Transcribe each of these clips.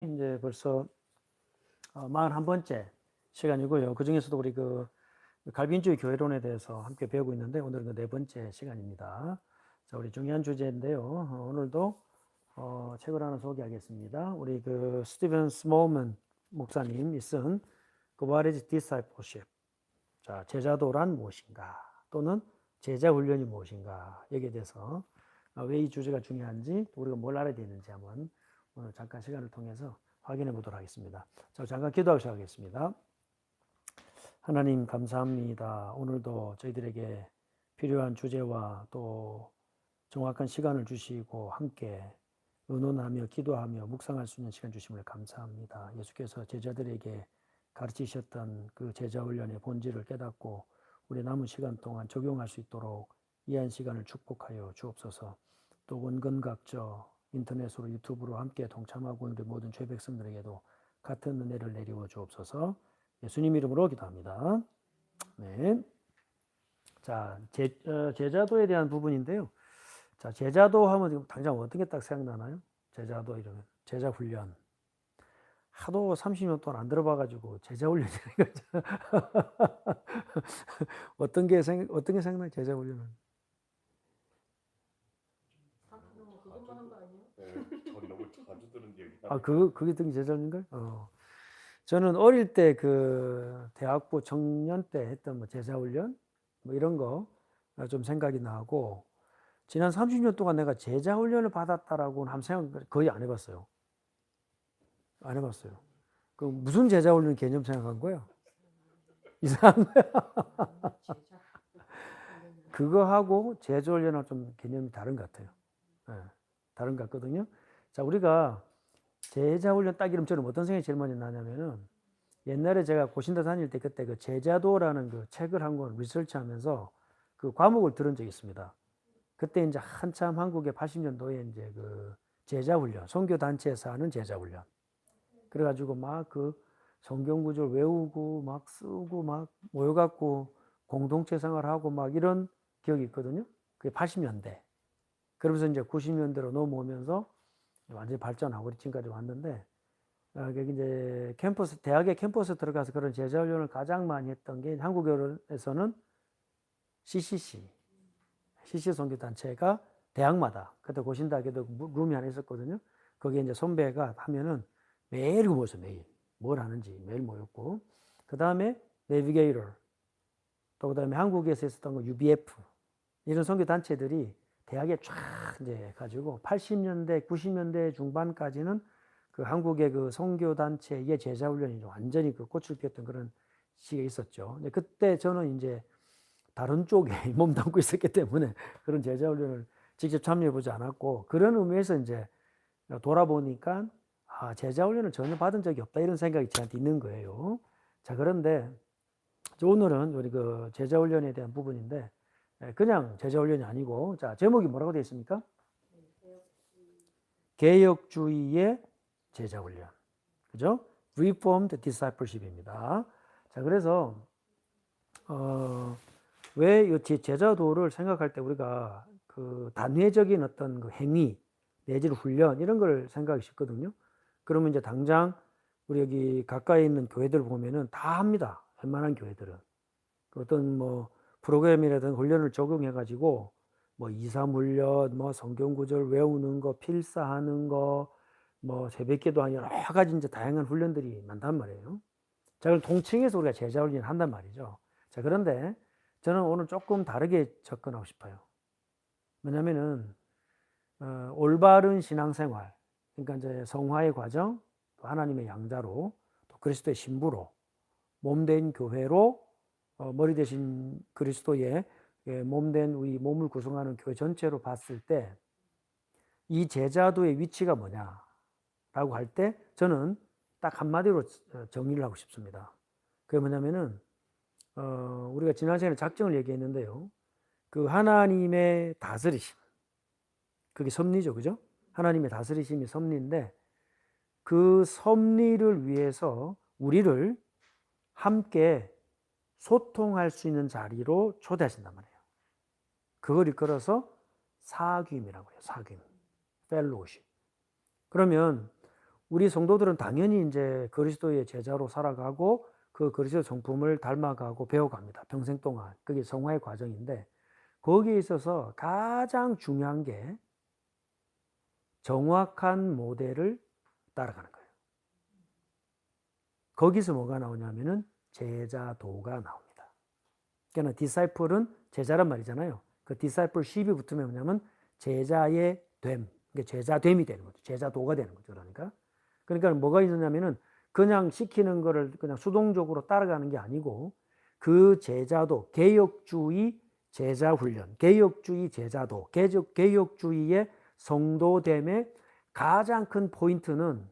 이제 벌써 41번째 시간이고요. 그 중에서도 우리 갈비인주의 교회론에 대해서 함께 배우고 있는데 오늘은 그 네 번째 시간입니다. 자, 우리 중요한 주제인데요. 오늘도 책을 하나 소개하겠습니다. 우리 스티븐 스몰먼 목사님이 쓴 What is Discipleship? 자, 제자도란 무엇인가? 또는 제자 훈련이 무엇인가? 여기에 대해서 왜 이 주제가 중요한지, 우리가 뭘 알아야 되는지 한번 오늘 잠깐 시간을 통해서 확인해 보도록 하겠습니다. 자, 잠깐 기도하고 시작하겠습니다. 하나님 감사합니다. 오늘도 저희들에게 필요한 주제와 또 정확한 시간을 주시고 함께 의논하며 기도하며 묵상할 수 있는 시간 주심을 감사합니다. 예수께서 제자들에게 가르치셨던 그 제자 훈련의 본질을 깨닫고 우리 남은 시간 동안 적용할 수 있도록 이한 시간을 축복하여 주옵소서. 또 원근각저 인터넷으로 유튜브로 함께 동참하고 우리 모든 죄 백성들에게도 같은 은혜를 내리워 주옵소서. 예수님 이름으로 기도합니다. 네. 자, 제자도에 대한 부분인데요. 자, 제자도 하면 당장 어떤 게 딱 생각나나요? 제자도 이러면 제자 훈련. 하도 30년 동안 안 들어봐가지고 제자 훈련이라는 거죠. 어떤 게 생각나요? 제자 훈련은? 그것만 한 거 아니에요? 네, 전 너무 자주 들은 기억이 나요. 그게 등기 제자인가요? 저는 어릴 때 대학부 청년 때 했던 뭐 제자훈련 뭐 이런 거 좀 생각이 나고, 지난 30년 동안 내가 제자훈련을 받았다라고는 한 생각 거의 안 해봤어요. 안 해봤어요. 그 무슨 제자훈련 개념 생각한 거예요? 이상한 거야. 그거하고 제자훈련은 좀 개념이 다른 것 같아요. 네, 다른 것 같거든요. 자, 우리가 제자훈련 딱 이러면 저는 어떤 생각이 제일 많이 나냐면은, 옛날에 제가 고신대 다닐 때 그때 제자도라는 책을 한 권 리서치하면서 그 과목을 들은 적이 있습니다. 그때 이제 한참 한국의 80년도에 이제 제자훈련, 선교단체에서 하는 제자훈련. 그래가지고 막 성경 구절 외우고 막 쓰고 막 모여갖고 공동체 생활하고 막 이런 기억이 있거든요. 그게 80년대. 그러면서 이제 90년대로 넘어오면서 완전히 발전하고 지금까지 왔는데, 여기 이제 대학의 캠퍼스 들어가서 그런 제자훈련을 가장 많이 했던 게 한국에서는 CC 선교단체가 대학마다, 그때 고신대학에도 룸이 하나 있었거든요. 거기에 이제 선배가 하면은 매일 모였어요, 매일. 뭘 하는지 매일 모였고. 그 다음에 내비게이터, 또 그 다음에 한국에서 있었던 거 UBF, 이런 선교단체들이 대학에 쫙 이제 가지고 80년대, 90년대 중반까지는 한국의 선교단체의 제자훈련이 완전히 꽃을 피웠던 그런 시기가 있었죠. 근데 그때 저는 이제 다른 쪽에 몸담고 있었기 때문에 그런 제자훈련을 직접 참여해보지 않았고, 그런 의미에서 이제 돌아보니까 제자훈련을 전혀 받은 적이 없다, 이런 생각이 저한테 있는 거예요. 자, 그런데 오늘은 우리 제자훈련에 대한 부분인데, 그냥 제자훈련이 아니고, 자, 제목이 뭐라고 되어 있습니까? 개혁주의의 제자훈련. 그죠? Reformed Discipleship입니다. 자, 그래서 왜 이 제자도를 생각할 때 우리가 단회적인 어떤 행위 내지는 훈련 이런 걸 생각하기 쉽거든요. 그러면 이제 당장 우리 여기 가까이 있는 교회들 보면은 다 합니다. 웬만한 교회들은 어떤 뭐 프로그램이라든 훈련을 적용해 가지고 뭐 2, 3 훈련, 뭐 성경 구절 외우는 거, 필사하는 거, 뭐 새벽기도 하는 여러 가지 이제 다양한 훈련들이 많단 말이에요. 자, 그걸 통칭해서 우리가 제자 훈련을 한단 말이죠. 자, 그런데 저는 오늘 조금 다르게 접근하고 싶어요. 왜냐면은 올바른 신앙생활, 그러니까 이제 성화의 과정, 또 하나님의 양자로, 또 그리스도의 신부로, 몸된 교회로, 머리 대신 그리스도의 몸된 우리 몸을 구성하는 교회 전체로 봤을 때 이 제자도의 위치가 뭐냐라고 할 때 저는 딱 한마디로 정리를 하고 싶습니다. 그게 뭐냐면은 우리가 지난 시간에 작정을 얘기했는데요. 하나님의 다스리심, 그게 섭리죠, 그죠? 하나님의 다스리심이 섭리인데, 그 섭리를 위해서 우리를 함께 소통할 수 있는 자리로 초대하신단 말이에요. 그걸 일컬어서 사귐이라고 해요. 사귐, 펠로우십. 그러면 우리 성도들은 당연히 이제 그리스도의 제자로 살아가고 그 그리스도 성품을 닮아가고 배워갑니다. 평생 동안. 그게 성화의 과정인데 거기에 있어서 가장 중요한 게 정확한 모델을 따라가는 거예요. 거기서 뭐가 나오냐면은 제자도가 나옵니다. 그러니까 disciple은 제자란 말이잖아요. 그 discipleship이 붙으면 뭐냐면 제자의 됨, 그러니까 제자됨이 되는 거죠. 제자도가 되는 거죠. 그러니까 뭐가 있느냐면은 그냥 시키는 거를 그냥 수동적으로 따라가는 게 아니고 그 제자도, 개혁주의 제자훈련, 개혁주의 제자도, 개혁주의의 성도됨의 가장 큰 포인트는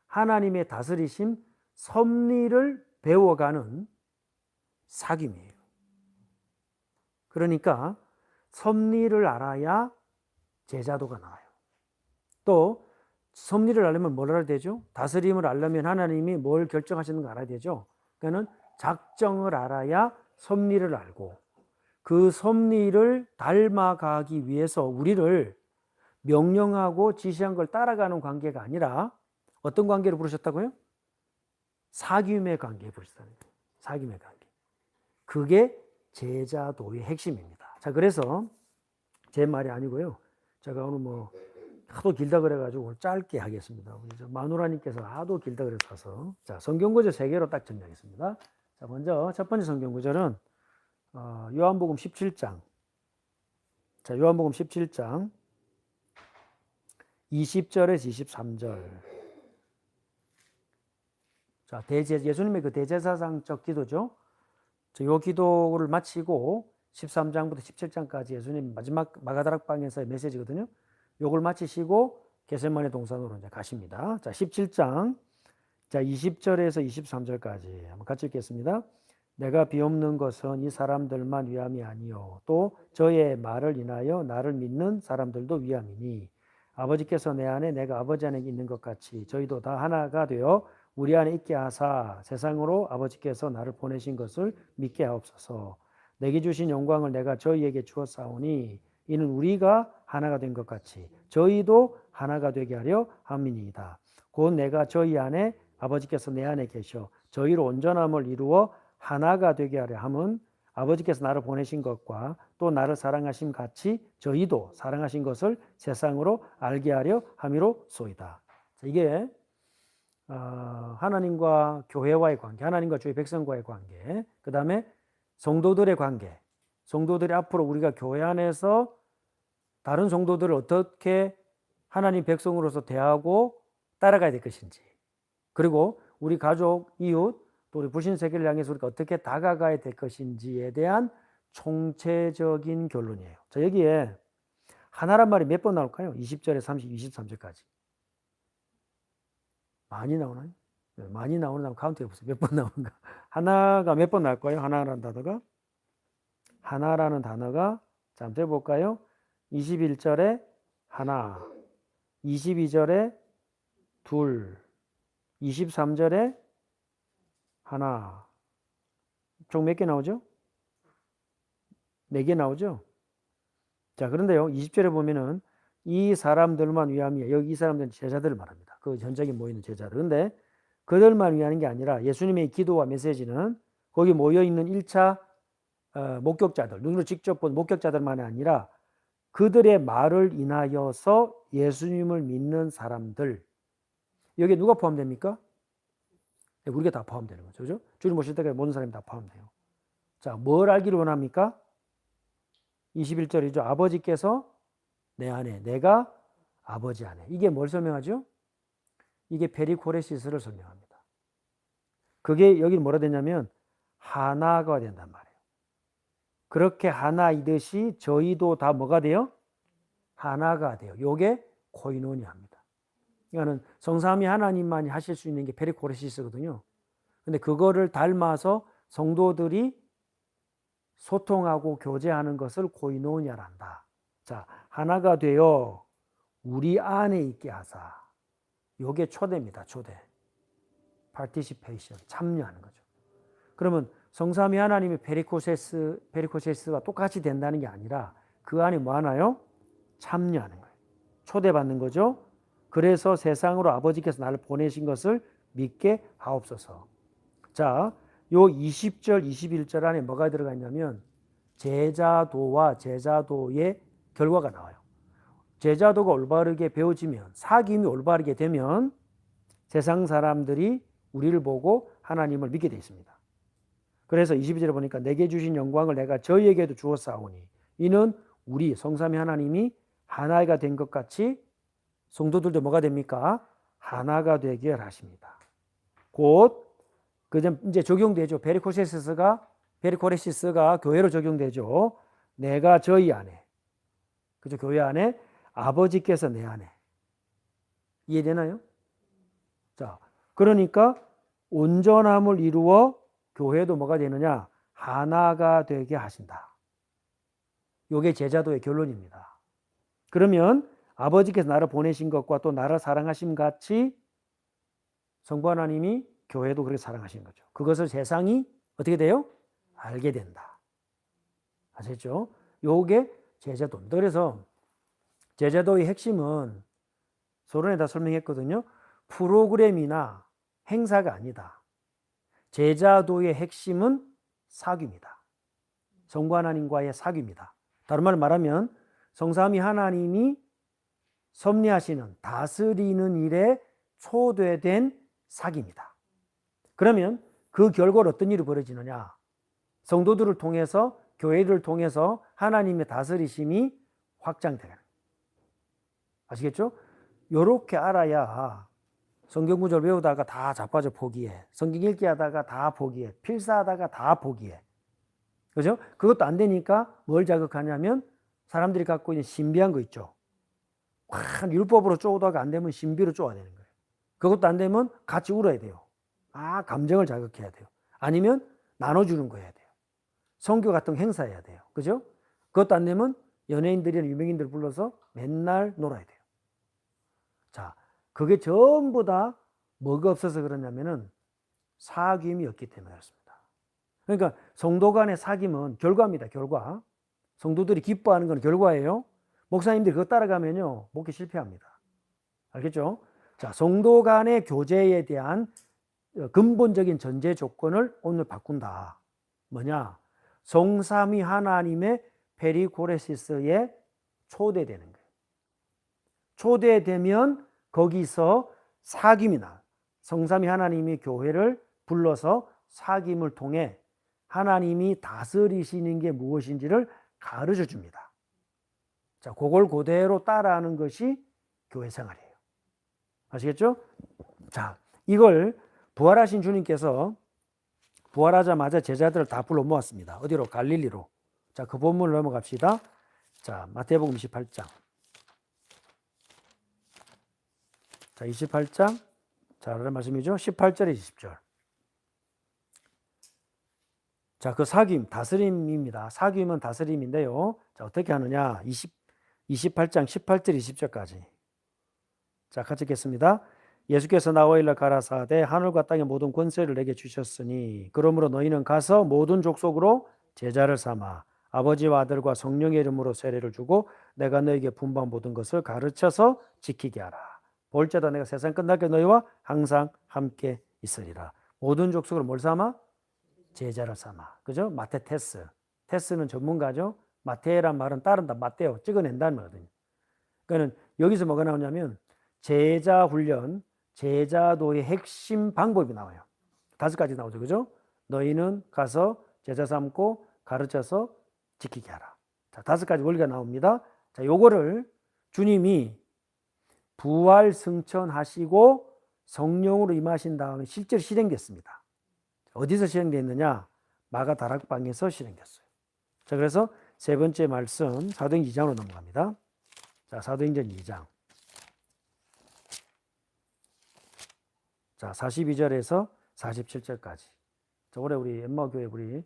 하나님의 다스리심, 섭리를 배워가는 사귐이에요. 그러니까 섭리를 알아야 제자도가 나와요. 또 섭리를 알려면 뭘 알아야 되죠? 다스림을 알려면 하나님이 뭘 결정하시는 거 알아야 되죠? 그러니까 작정을 알아야 섭리를 알고 그 섭리를 닮아가기 위해서 우리를 명령하고 지시한 걸 따라가는 관계가 아니라 어떤 관계를 부르셨다고요? 사귐의 관계에 부르셨다는 거예요. 사귐의 관계. 그게 제자도의 핵심입니다. 자, 그래서 제 말이 아니고요. 제가 오늘 뭐 하도 길다 그래가지고 오늘 짧게 하겠습니다. 우리 마누라님께서 하도 길다 그래서 자, 성경구절 3개로 딱 정리하겠습니다. 자, 먼저 첫 번째 성경구절은 요한복음 17장. 자, 요한복음 17장 20절에서 23절. 자, 예수님의 그 대제사장적 기도죠. 이 기도를 마치고 13장부터 17장까지 예수님 마지막 마가다락방에서의 메시지거든요. 요걸 마치시고 겟세마네 동산으로 이제 가십니다. 자, 17장 자, 20절에서 23절까지 한번 같이 읽겠습니다. 내가 비옵는 것은 이 사람들만 위함이 아니요 또 저의 말을 인하여 나를 믿는 사람들도 위함이니 아버지께서 내 안에 내가 아버지 안에 있는 것 같이 저희도 다 하나가 되어 우리 안에 있게 하사 세상으로 아버지께서 나를 보내신 것을 믿게 하옵소서. 내게 주신 영광을 내가 저희에게 주었사오니 이는 우리가 하나가 된 것 같이 저희도 하나가 되게 하려 함이니이다. 곧 내가 저희 안에 아버지께서 내 안에 계셔 저희로 온전함을 이루어 하나가 되게 하려 함은 아버지께서 나를 보내신 것과 또 나를 사랑하심 같이 저희도 사랑하신 것을 세상으로 알게 하려 함이로소이다. 이게 하나님과 교회와의 관계, 하나님과 주의 백성과의 관계, 그 다음에 성도들의 관계, 성도들이 앞으로 우리가 교회 안에서 다른 성도들을 어떻게 하나님 백성으로서 대하고 따라가야 될 것인지, 그리고 우리 가족, 이웃, 또 우리 부신 세계를 향해서 우리가 어떻게 다가가야 될 것인지에 대한 총체적인 결론이에요. 자, 여기에 하나란 말이 몇 번 나올까요? 20절에 23절까지. 많이 나오나요? 많이 나오는 다음 카운트 해보세요. 몇 번 나오는가? 하나가 몇 번 나올까요? 하나라는 단어가? 하나라는 단어가, 자, 한번 해볼까요? 21절에 하나, 22절에 둘, 23절에 하나. 총 몇 개 나오죠? 4개 나오죠? 자, 그런데요, 20절에 보면은 이 사람들만 위함이에요. 여기 이 사람들은 제자들을 말합니다. 그 현장에 모이는 제자들. 그런데 그들만 위하는 게 아니라 예수님의 기도와 메시지는 거기 모여있는 1차 목격자들, 눈으로 직접 본 목격자들만이 아니라 그들의 말을 인하여서 예수님을 믿는 사람들. 여기에 누가 포함됩니까? 우리가 다 포함되는 거죠. 그죠? 주님 오실 때까지 모든 사람이 다 포함돼요. 자, 뭘 알기를 원합니까? 21절이죠. 아버지께서 내 안에, 내가 아버지 안에. 이게 뭘 설명하죠? 이게 페리코레시스를 설명합니다. 그게 여기 뭐라 되냐면 하나가 된단 말이에요. 그렇게 하나이듯이 저희도 다 뭐가 돼요? 하나가 돼요. 요게 코이노니아입니다. 그러니까는 성삼위 하나님만이 하실 수 있는 게 페리코레시스거든요. 근데 그거를 닮아서 성도들이 소통하고 교제하는 것을 코이노니아란다. 자, 하나가 되어 우리 안에 있게 하사. 요게 초대입니다. 초대. participation, 참여하는 거죠. 그러면 성삼위 하나님의 페리코세스와 똑같이 된다는 게 아니라 그 안에 뭐 하나요? 참여하는 거예요. 초대받는 거죠. 그래서 세상으로 아버지께서 나를 보내신 것을 믿게 하옵소서. 자, 요 20절, 21절 안에 뭐가 들어가 있냐면 제자도와 제자도의 결과가 나와요. 제자도가 올바르게 배워지면, 사귐이 올바르게 되면 세상 사람들이 우리를 보고 하나님을 믿게 되어 있습니다. 그래서 22절에 보니까 내게 주신 영광을 내가 저희에게도 주었사오니 이는 우리 성삼위 하나님이 하나가 된 것 같이 성도들도 뭐가 됩니까? 하나가 되게 하십니다. 곧 그 이제 적용되죠. 베리코레시스가 교회로 적용되죠. 내가 저희 안에, 그죠? 교회 안에 아버지께서 내 안에. 이해되나요? 자, 그러니까 온전함을 이루어 교회도 뭐가 되느냐? 하나가 되게 하신다. 이게 제자도의 결론입니다. 그러면 아버지께서 나를 보내신 것과 또 나를 사랑하심 같이 성부 하나님이 교회도 그렇게 사랑하시는 거죠. 그것을 세상이 어떻게 돼요? 알게 된다. 아시겠죠? 요게 제자도입니다. 그래서 제자도의 핵심은 서론에 다 설명했거든요. 프로그램이나 행사가 아니다. 제자도의 핵심은 사귐이다. 성부 하나님과의 사귐이다. 다른 말로 말하면 성삼위 하나님이 섭리하시는, 다스리는 일에 초대된 사귐이다. 그러면 그 결과로 어떤 일이 벌어지느냐? 성도들을 통해서, 교회를 통해서 하나님의 다스리심이 확장되는. 아시겠죠? 요렇게 알아야 성경 구절 외우다가 다 자빠져 포기해. 성경 읽기 하다가 다 포기해. 필사하다가 다 포기해. 그죠? 그것도 안 되니까 뭘 자극하냐면 사람들이 갖고 있는 신비한 거 있죠. 확 율법으로 쪼다가 안 되면 신비로 쪼아야 되는 거예요. 그것도 안 되면 같이 울어야 돼요. 감정을 자극해야 돼요. 아니면 나눠주는 거 해야 돼요. 선교 같은 거 행사해야 돼요. 그죠? 그것도 안 되면 연예인들이나 유명인들 불러서 맨날 놀아야 돼요. 자, 그게 전부 다 뭐가 없어서 그러냐면은 사귐이 없기 때문에 그렇습니다. 그러니까 성도 간의 사귐은 결과입니다. 결과. 성도들이 기뻐하는 건 결과예요. 목사님들이 그거 따라가면요, 목회 실패합니다. 알겠죠? 자, 성도 간의 교제에 대한 근본적인 전제 조건을 오늘 바꾼다. 뭐냐? 성삼위 하나님의 페리코레시스에 초대되는 거예요. 초대되면 거기서 사귐이 나. 성삼위 하나님이 교회를 불러서 사귐을 통해 하나님이 다스리시는 게 무엇인지를 가르쳐 줍니다. 자, 그걸 그대로 따라하는 것이 교회 생활이에요. 아시겠죠? 자, 이걸 부활하신 주님께서 부활하자마자 제자들을 다 불러 모았습니다. 어디로? 갈릴리로. 자, 그 본문을 넘어갑시다. 자, 마태복음 28장. 자, 28장. 자, 그런 말씀이죠. 18절에 20절. 자, 그 사귐, 다스림입니다. 사귐은 다스림인데요. 자, 어떻게 하느냐? 28장 18절 20절까지. 자, 같이 읽겠습니다. 예수께서 나와 일러 가라사대 하늘과 땅의 모든 권세를 내게 주셨으니 그러므로 너희는 가서 모든 족속으로 제자를 삼아 아버지와 아들과 성령의 이름으로 세례를 주고 내가 너희에게 분부한 모든 것을 가르쳐서 지키게 하라. 볼지어다 내가 세상 끝날게 너희와 항상 함께 있으리라. 모든 족속으로 뭘 삼아? 제자를 삼아. 그죠? 마테테스. 테스는 전문가죠. 마테란 말은 따른다. 마테오. 찍어낸다는 말이거든요. 그러니까 여기서 뭐가 나오냐면 제자 훈련, 제자도의 핵심 방법이 나와요. 5가지 나오죠. 그죠? 너희는 가서 제자 삼고 가르쳐서 지키게 하라. 자, 5가지 원리가 나옵니다. 자, 요거를 주님이 부활 승천하시고 성령으로 임하신 다음에 실제로 실행됐습니다. 어디서 실행됐느냐? 마가 다락방에서 실행됐어요. 자, 그래서 세 번째 말씀 사도행 2장으로 넘어갑니다. 자, 사도행전 2장. 자, 42절에서 47절까지. 자, 올해 우리 엠마교회 우리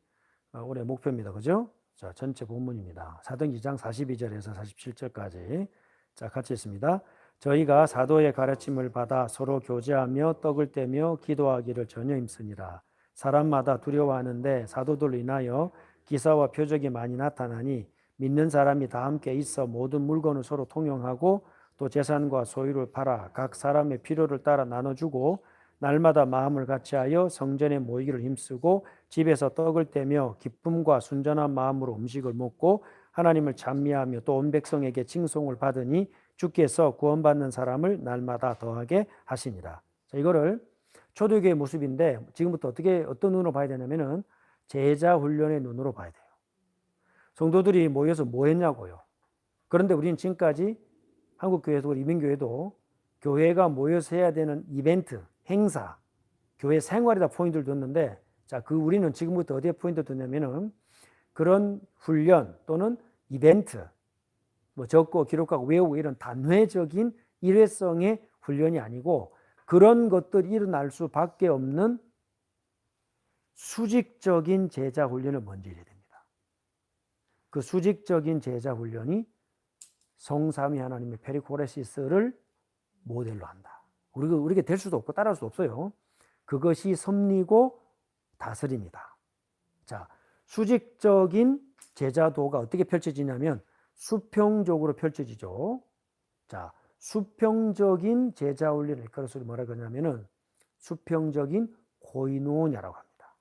올해 목표입니다. 그죠? 자, 전체 본문입니다. 사도행 2장 42절에서 47절까지. 자, 같이 읽습니다. 저희가 사도의 가르침을 받아 서로 교제하며 떡을 떼며 기도하기를 전혀 힘쓰니라. 사람마다 두려워하는데 사도들로 인하여 기사와 표적이 많이 나타나니 믿는 사람이 다 함께 있어 모든 물건을 서로 통용하고 또 재산과 소유를 팔아 각 사람의 필요를 따라 나눠주고 날마다 마음을 같이하여 성전에 모이기를 힘쓰고 집에서 떡을 떼며 기쁨과 순전한 마음으로 음식을 먹고 하나님을 찬미하며 또 온 백성에게 칭송을 받으니 주께서 구원받는 사람을 날마다 더하게 하시니라. 자, 이거를 초대교회의 모습인데 지금부터 어떤 눈으로 봐야 되냐면은 제자 훈련의 눈으로 봐야 돼요. 성도들이 모여서 뭐 했냐고요. 그런데 우리는 지금까지 한국교회도 이민교회도 교회가 모여서 해야 되는 이벤트, 행사, 교회 생활에다 포인트를 뒀는데 자, 우리는 지금부터 어디에 포인트를 두냐면은 그런 훈련 또는 이벤트, 뭐 적고 기록하고 외우고 이런 단회적인 일회성의 훈련이 아니고 그런 것들이 일어날 수밖에 없는 수직적인 제자 훈련을 먼저 해야 됩니다. 그 수직적인 제자 훈련이 성삼위 하나님의 페리코레시스를 모델로 한다. 우리가 될 수도 없고 따라할 수 없어요. 그것이 섭리고 다스립니다. 자, 수직적인 제자도가 어떻게 펼쳐지냐면 수평적으로 펼쳐지죠. 자, 수평적인 제자 훈련을 그것을 뭐라 그러냐면은 수평적인 고이노냐라고 합니다.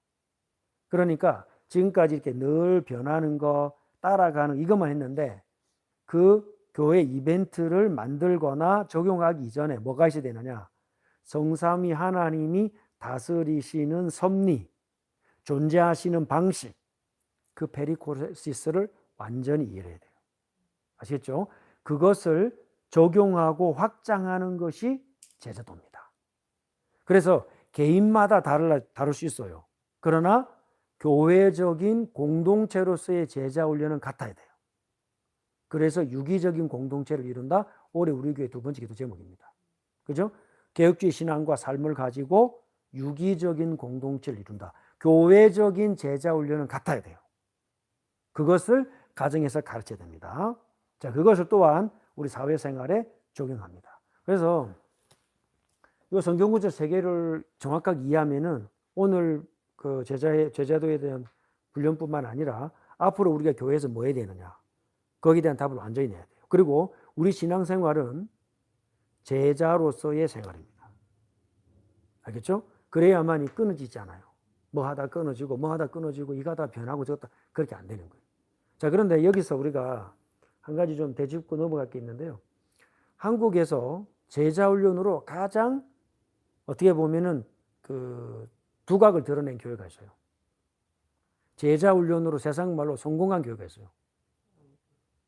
그러니까 지금까지 이렇게 늘 변하는 거 따라가는 이것만 했는데 그 교회 이벤트를 만들거나 적용하기 이전에 뭐가 있어야 되느냐? 성삼위 하나님이 다스리시는 섭리, 존재하시는 방식, 그 페리코레시스를 완전히 이해해야 돼요. 아시겠죠? 그것을 적용하고 확장하는 것이 제자도입니다. 그래서 개인마다 다를 수 있어요. 그러나 교회적인 공동체로서의 제자 훈련은 같아야 돼요. 그래서 유기적인 공동체를 이룬다. 올해 우리 교회 두 번째 기도 제목입니다. 그죠? 개혁주의 신앙과 삶을 가지고 유기적인 공동체를 이룬다. 교회적인 제자 훈련은 같아야 돼요. 그것을 가정에서 가르쳐야 됩니다. 자, 그것을 또한 우리 사회생활에 적용합니다. 그래서 이 성경구절 세 개를 정확하게 이해하면은 오늘 그 제자도에 대한 훈련뿐만 아니라 앞으로 우리가 교회에서 뭐 해야 되느냐. 거기에 대한 답을 완전히 내야 돼요. 그리고 우리 신앙생활은 제자로서의 생활입니다. 알겠죠? 그래야만이 끊어지지 않아요. 뭐 하다 끊어지고 이거 하다 변하고 저것도 그렇게 안 되는 거예요. 자, 그런데 여기서 우리가 한 가지 좀 되짚고 넘어갈 게 있는데요. 한국에서 제자훈련으로 가장 어떻게 보면은 그 두각을 드러낸 교회가 있어요. 제자훈련으로 세상 말로 성공한 교회가 있어요.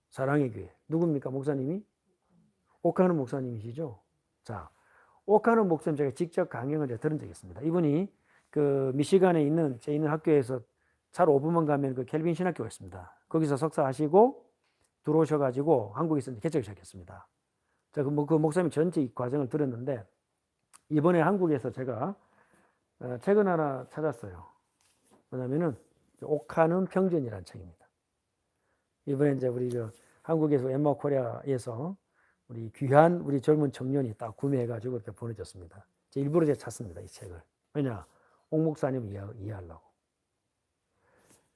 사랑의 교회. 누굽니까? 목사님이? 옥하는 목사님이시죠? 자, 옥하는 목사님 제가 직접 강연을 들은 적이 있습니다. 이분이 그 미시간에 있는 제 있는 학교에서 차로 5분만 가면 그 켈빈 신학교가 있습니다. 거기서 석사하시고 들어오셔가지고 한국에서 개척을 시작했습니다. 자, 그 목사님 전체 이 과정을 들었는데 이번에 한국에서 제가 책을 하나 찾았어요. 뭐냐면은 옥하는 평전이라는 책입니다. 이번에 이제 우리 한국에서 엠마 코리아에서 우리 귀한 우리 젊은 청년이 딱 구매해가지고 이렇게 보내줬습니다. 일부러 제가 찾습니다. 이 책을. 왜냐? 옥 목사님을 이해하려고.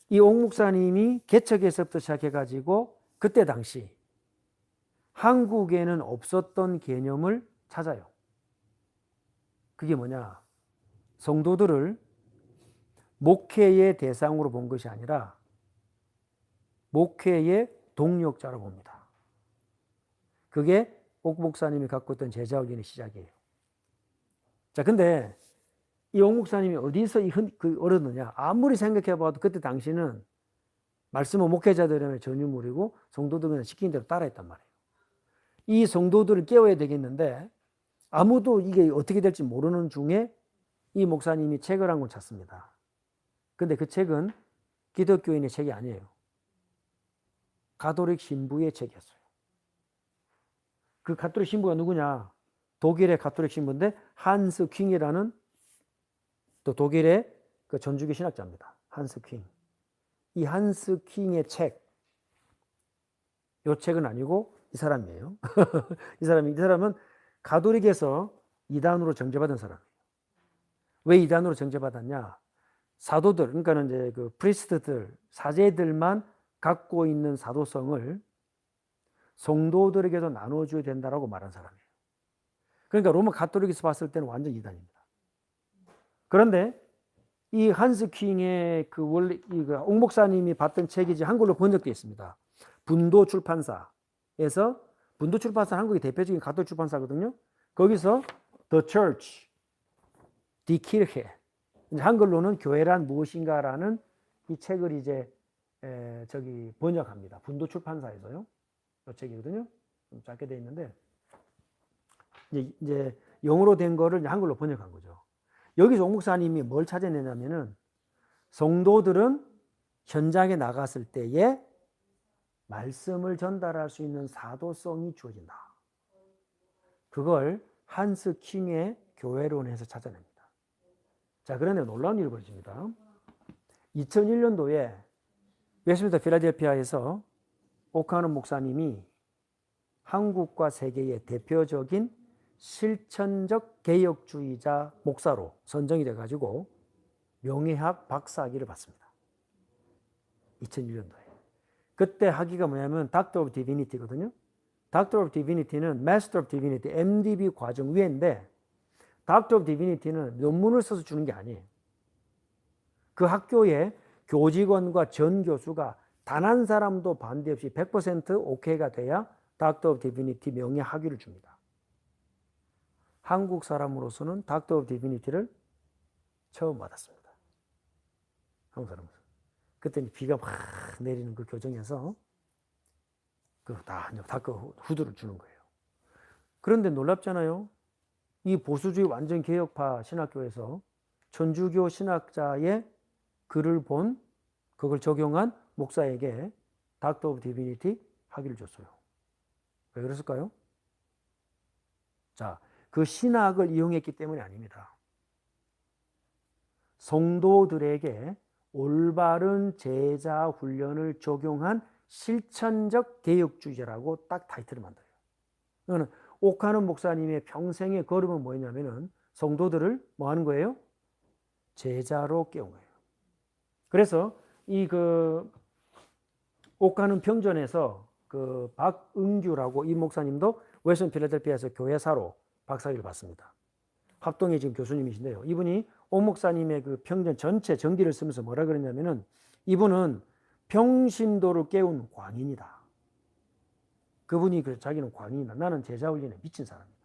이 옥 목사님이 개척에서부터 시작해가지고 그때 당시 한국에는 없었던 개념을 찾아요. 그게 뭐냐? 성도들을 목회의 대상으로 본 것이 아니라 목회의 동력자로 봅니다. 그게 옥 목사님이 갖고 있던 제자훈련의 시작이에요. 자, 근데 이 옥 목사님이 어디서 얻었느냐? 아무리 생각해봐도 그때 당시는 말씀은 목회자들의 전유물이고 성도들은 시키는 대로 따라했단 말이에요. 이 성도들을 깨워야 되겠는데 아무도 이게 어떻게 될지 모르는 중에 이 목사님이 책을 한 권 찾습니다. 근데 그 책은 기독교인의 책이 아니에요. 가톨릭 신부의 책이었어요. 그 가톨릭 신부가 누구냐? 독일의 가톨릭 신부인데 한스 퀸이라는 또 독일의 그 전주교 신학자입니다. 한스 퀸. 이 한스 퀸의 책, 이 책은 아니고 이 사람이에요. 이 사람은 가톨릭에서 이단으로 정죄받은 사람이에요. 왜 이단으로 정죄받았냐? 사도들, 그러니까는 이제 그 프리스트들, 사제들만 갖고 있는 사도성을 성도들에게도 나눠줘야 된다라고 말한 사람이에요. 그러니까 로마 가톨릭에서 봤을 때는 완전 이단입니다. 그런데 이 한스 킹의 그 원래 옥 목사님이 봤던 책이 이제 한글로 번역되어 있습니다. 분도 출판사에서, 분도 출판사 한국의 대표적인 가톨릭 출판사거든요. 거기서 The Church, Die Kirche, 한글로는 교회란 무엇인가라는 이 책을 이제 번역합니다. 분도 출판사에서요. 이 책이거든요. 좀 짧게 되어 있는데 이제 영어로 된 거를 한글로 번역한 거죠. 여기서 옥 목사님이 뭘 찾아내냐면은 성도들은 현장에 나갔을 때에 말씀을 전달할 수 있는 사도성이 주어진다. 그걸 한스 킹의 교회론에서 찾아냅니다. 자, 그런데 놀라운 일이 벌어집니다. 2001년도에 웨스트민스터 필라델피아에서 오카는 목사님이 한국과 세계의 대표적인 실천적 개혁주의자 목사로 선정이 돼가지고 명예학 박사학위를 받습니다. 2001년도에. 그때 학위가 뭐냐면 Doctor of Divinity거든요. Doctor of Divinity는 Master of Divinity, MDB 과정 위인데 Doctor of Divinity는 논문을 써서 주는 게 아니에요. 그 학교의 교직원과 전 교수가 단 한 사람도 반대 없이 100% 오케이가 돼야 Doctor of Divinity 명예 학위를 줍니다. 한국 사람으로서는 닥터 오브 디비니티를 처음 받았습니다. 한국 사람으로서. 그때 비가 막 내리는 그 교정에서 닥터 후드를 주는 거예요. 그런데 놀랍잖아요. 이 보수주의 완전 개혁파 신학교에서 천주교 신학자의 글을 본 그걸 적용한 목사에게 닥터 오브 디비니티 학위를 줬어요. 왜 그랬을까요? 자, 그 신학을 이용했기 때문이 아닙니다. 성도들에게 올바른 제자 훈련을 적용한 실천적 개혁주의자라고 딱 타이틀을 만들어요. 이거는 옥하는 목사님의 평생의 걸음은 뭐였냐면은 성도들을 뭐 하는 거예요? 제자로 깨운 거예요. 그래서 옥하는 평전에서 박은규라고 이 목사님도 웨스턴 필라델피아에서 교회사로 박사학위를 받습니다. 합동의 지금 교수님이신데요. 이분이 옥 목사님의 그 평전 전체 전기를 쓰면서 뭐라 그랬냐면은 이분은 평신도를 깨운 광인이다. 그분이 자기는 광인이다. 나는 제자훈련에 미친 사람이다.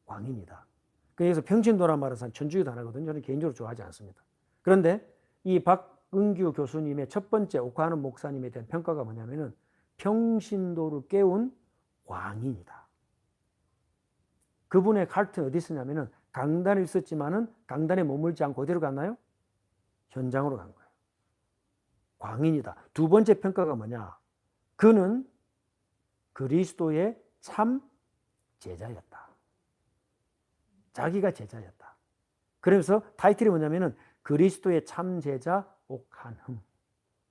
광인이다. 그래서 평신도란 말은 천주교 단어거든요. 저는 개인적으로 좋아하지 않습니다. 그런데 이 박은규 교수님의 첫 번째 옥하는 목사님에 대한 평가가 뭐냐면은 평신도를 깨운 광인이다. 그분의 칼트는 어디 있었냐면은 강단에 있었지만은 강단에 머물지 않고 어디로 갔나요? 현장으로 간 거예요. 광인이다. 두 번째 평가가 뭐냐? 그는 그리스도의 참 제자였다. 자기가 제자였다. 그래서 타이틀이 뭐냐면은 그리스도의 참 제자 옥한흠.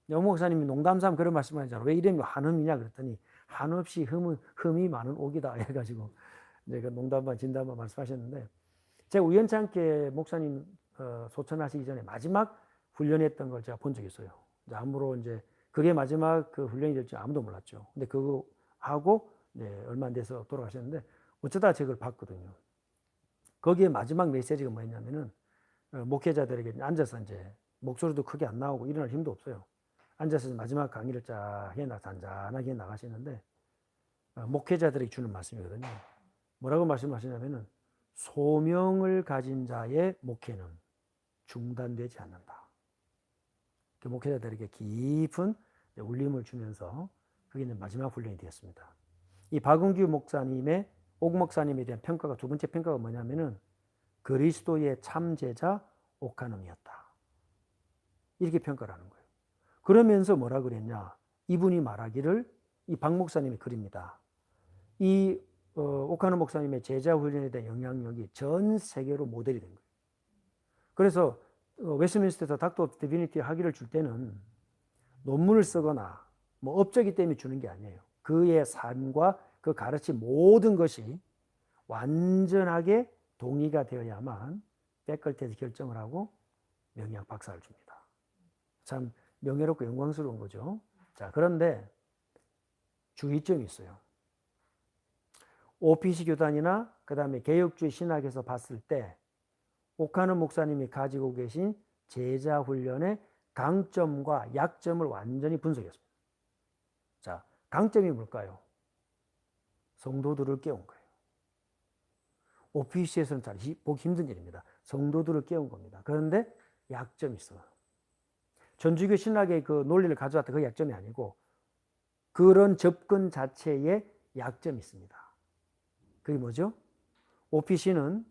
영 목사님이 농담삼 그런 말씀하잖아요. 왜 이름이 한흠이냐 그랬더니 한없이 흠이 많은 옥이다 해가지고 내가 농담반 진담반 말씀하셨는데 제가 우연찮게 목사님 소천하시기 전에 마지막 훈련했던 걸 제가 본 적이 있어요. 아무로 이제 그게 마지막 그 훈련이 될지 아무도 몰랐죠. 근데 그거 하고 얼마 안 돼서 돌아가셨는데 어쩌다 제가 그걸 봤거든요. 거기에 마지막 메시지가 뭐였냐면은 목회자들에게 앉아서 이제 목소리도 크게 안 나오고 일어날 힘도 없어요. 앉아서 마지막 강의를 쫙 잔잔하게 나가시는데 목회자들에게 주는 말씀이거든요. 뭐라고 말씀하시냐면은 소명을 가진 자의 목회는 중단되지 않는다. 그 목회자들에게 깊은 울림을 주면서 그게 이제 마지막 훈련이 되었습니다. 이 박은규 목사님의 옥 목사님에 대한 평가가 두 번째 평가가 뭐냐면은 그리스도의 참제자 옥한음이었다. 이렇게 평가를 하는 거예요. 그러면서 뭐라 그랬냐? 이분이 말하기를 이 박 목사님의 글입니다. 이 옥한음 목사님의 제자 훈련에 대한 영향력이 전 세계로 모델이 된 거예요. 그래서 웨스트민스터에서 닥터 오브 디비니티 학위를 줄 때는 논문을 쓰거나 뭐 업적이 때문에 주는 게 아니에요. 그의 삶과 그 가르친 모든 것이 완전하게 동의가 되어야만 패컬티에서 결정을 하고 명예학 박사를 줍니다. 참 명예롭고 영광스러운 거죠. 자, 그런데 주의점이 있어요. OPC 교단이나 그 다음에 개혁주의 신학에서 봤을 때 오카노 목사님이 가지고 계신 제자 훈련의 강점과 약점을 완전히 분석했습니다. 자, 강점이 뭘까요? 성도들을 깨운 거예요. OPC에서는 잘 보기 힘든 일입니다. 성도들을 깨운 겁니다. 그런데 약점이 있어요. 전주교 신학의 그 논리를 가져왔다 그 약점이 아니고 그런 접근 자체에 약점이 있습니다. 그게 뭐죠? OPC는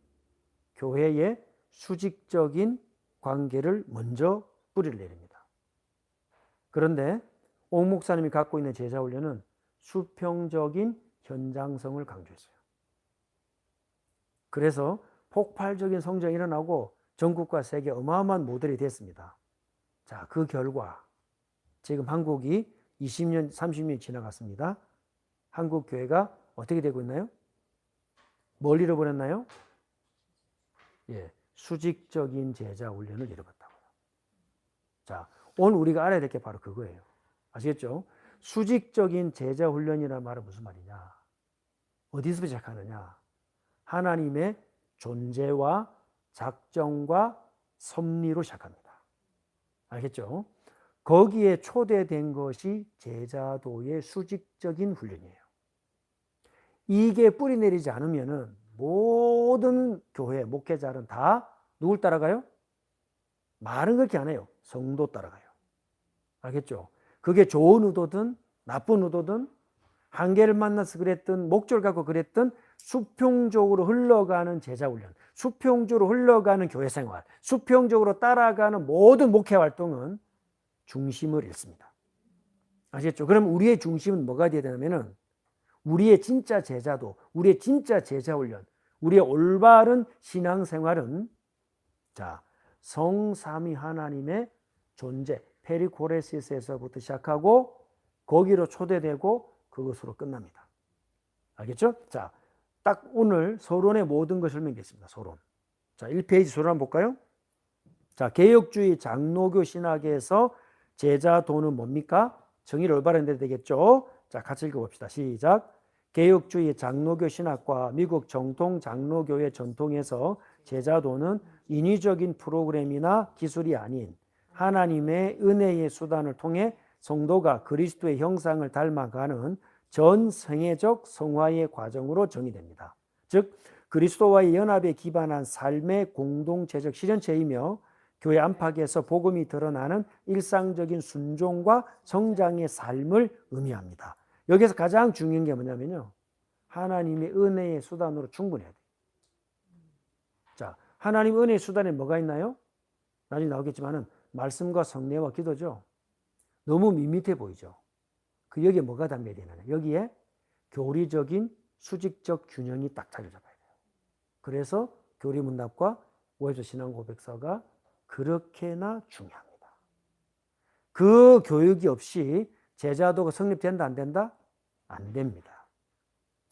교회의 수직적인 관계를 먼저 뿌리를 내립니다. 그런데 옥 목사님이 갖고 있는 제자훈련은 수평적인 현장성을 강조했어요. 그래서 폭발적인 성장이 일어나고 전국과 세계 어마어마한 모델이 됐습니다. 자, 그 결과 지금 한국이 20년, 30년이 지나갔습니다. 한국 교회가 어떻게 되고 있나요? 뭘 잃어버렸나요? 예, 수직적인 제자 훈련을 잃어버렸다고요. 자, 오늘 우리가 알아야 될 게 바로 그거예요. 아시겠죠? 수직적인 제자 훈련이라는 말은 무슨 말이냐? 어디서 시작하느냐? 하나님의 존재와 작정과 섭리로 시작합니다. 알겠죠? 거기에 초대된 것이 제자도의 수직적인 훈련이에요. 이게 뿌리 내리지 않으면은 모든 교회 목회자는 다 누굴 따라가요? 말은 그렇게 안 해요. 성도 따라가요. 알겠죠? 그게 좋은 의도든 나쁜 의도든 한계를 만나서 그랬든 목적을 갖고 그랬든 수평적으로 흘러가는 제자훈련, 수평적으로 흘러가는 교회생활, 수평적으로 따라가는 모든 목회 활동은 중심을 잃습니다. 아시겠죠? 그럼 우리의 중심은 뭐가 되어야 되냐면은 우리의 진짜 제자도, 우리의 진짜 제자훈련, 우리의 올바른 신앙생활은 자, 성삼위 하나님의 존재, 페리코레시스에서부터 시작하고 거기로 초대되고 그것으로 끝납니다. 알겠죠? 자, 딱 오늘 서론의 모든 것을 설명했습니다. 서론. 자, 1페이지 서론 한번 볼까요? 자, 개혁주의 장로교 신학에서 제자도는 뭡니까? 정의를 올바른 데 되겠죠? 자, 같이 읽어봅시다. 시작. 개혁주의 장로교 신학과 미국 정통 장로교의 전통에서 제자도는 인위적인 프로그램이나 기술이 아닌 하나님의 은혜의 수단을 통해 성도가 그리스도의 형상을 닮아가는 전 생애적 성화의 과정으로 정의됩니다. 즉 그리스도와의 연합에 기반한 삶의 공동체적 실현체이며 교회 안팎에서 복음이 드러나는 일상적인 순종과 성장의 삶을 의미합니다. 여기서 가장 중요한 게 뭐냐면요. 하나님의 은혜의 수단으로 충분해야 돼요. 자, 하나님 은혜의 수단에 뭐가 있나요? 나중에 나오겠지만은 말씀과 성례와 기도죠. 너무 밋밋해 보이죠. 그 여기에 뭐가 담겨야 되느냐? 여기에 교리적인 수직적 균형이 딱 자리 잡아야 돼요. 그래서 교리문답과 오해조 신앙고백서가 그렇게나 중요합니다. 그 교육이 없이 제자도가 성립된다 안 된다? 안 됩니다.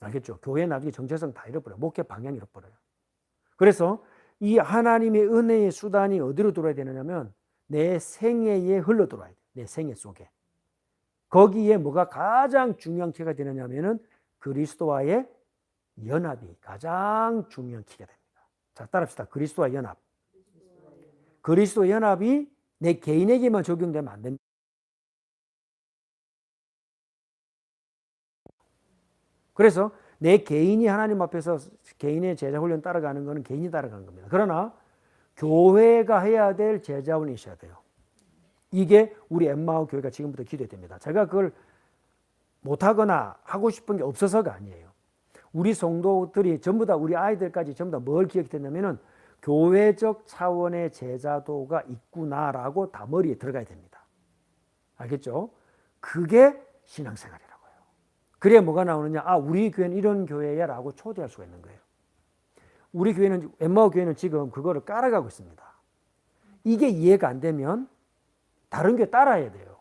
알겠죠? 교회 나중에 정체성 다 잃어버려요. 목회 방향 잃어버려요. 그래서 이 하나님의 은혜의 수단이 어디로 들어야 되느냐면 내 생애에 흘러 들어와야 돼요. 내 생애 속에. 거기에 뭐가 가장 중요한 키가 되느냐면은 그리스도와의 연합이 가장 중요한 키가 됩니다. 자, 따라합시다. 그리스도와 연합. 그리스도 연합이 내 개인에게만 적용되면 안 됩니다. 그래서 내 개인이 하나님 앞에서 개인의 제자훈련 따라가는 것은 개인이 따라가는 겁니다. 그러나 교회가 해야 될 제자훈련이 있어야 돼요. 이게 우리 엠마오 교회가 지금부터 기대됩니다. 제가 그걸 못하거나 하고 싶은 게 없어서가 아니에요. 우리 성도들이 전부 다 우리 아이들까지 전부 다 뭘 기억했냐면은 교회적 차원의 제자도가 있구나라고 다 머리에 들어가야 됩니다. 알겠죠? 그게 신앙생활이라고요. 그래야 뭐가 나오느냐? 아, 우리 교회는 이런 교회야 라고 초대할 수가 있는 거예요. 우리 교회는, 엠마오 교회는 지금 그거를 깔아가고 있습니다. 이게 이해가 안 되면 다른 교회 따라야 돼요.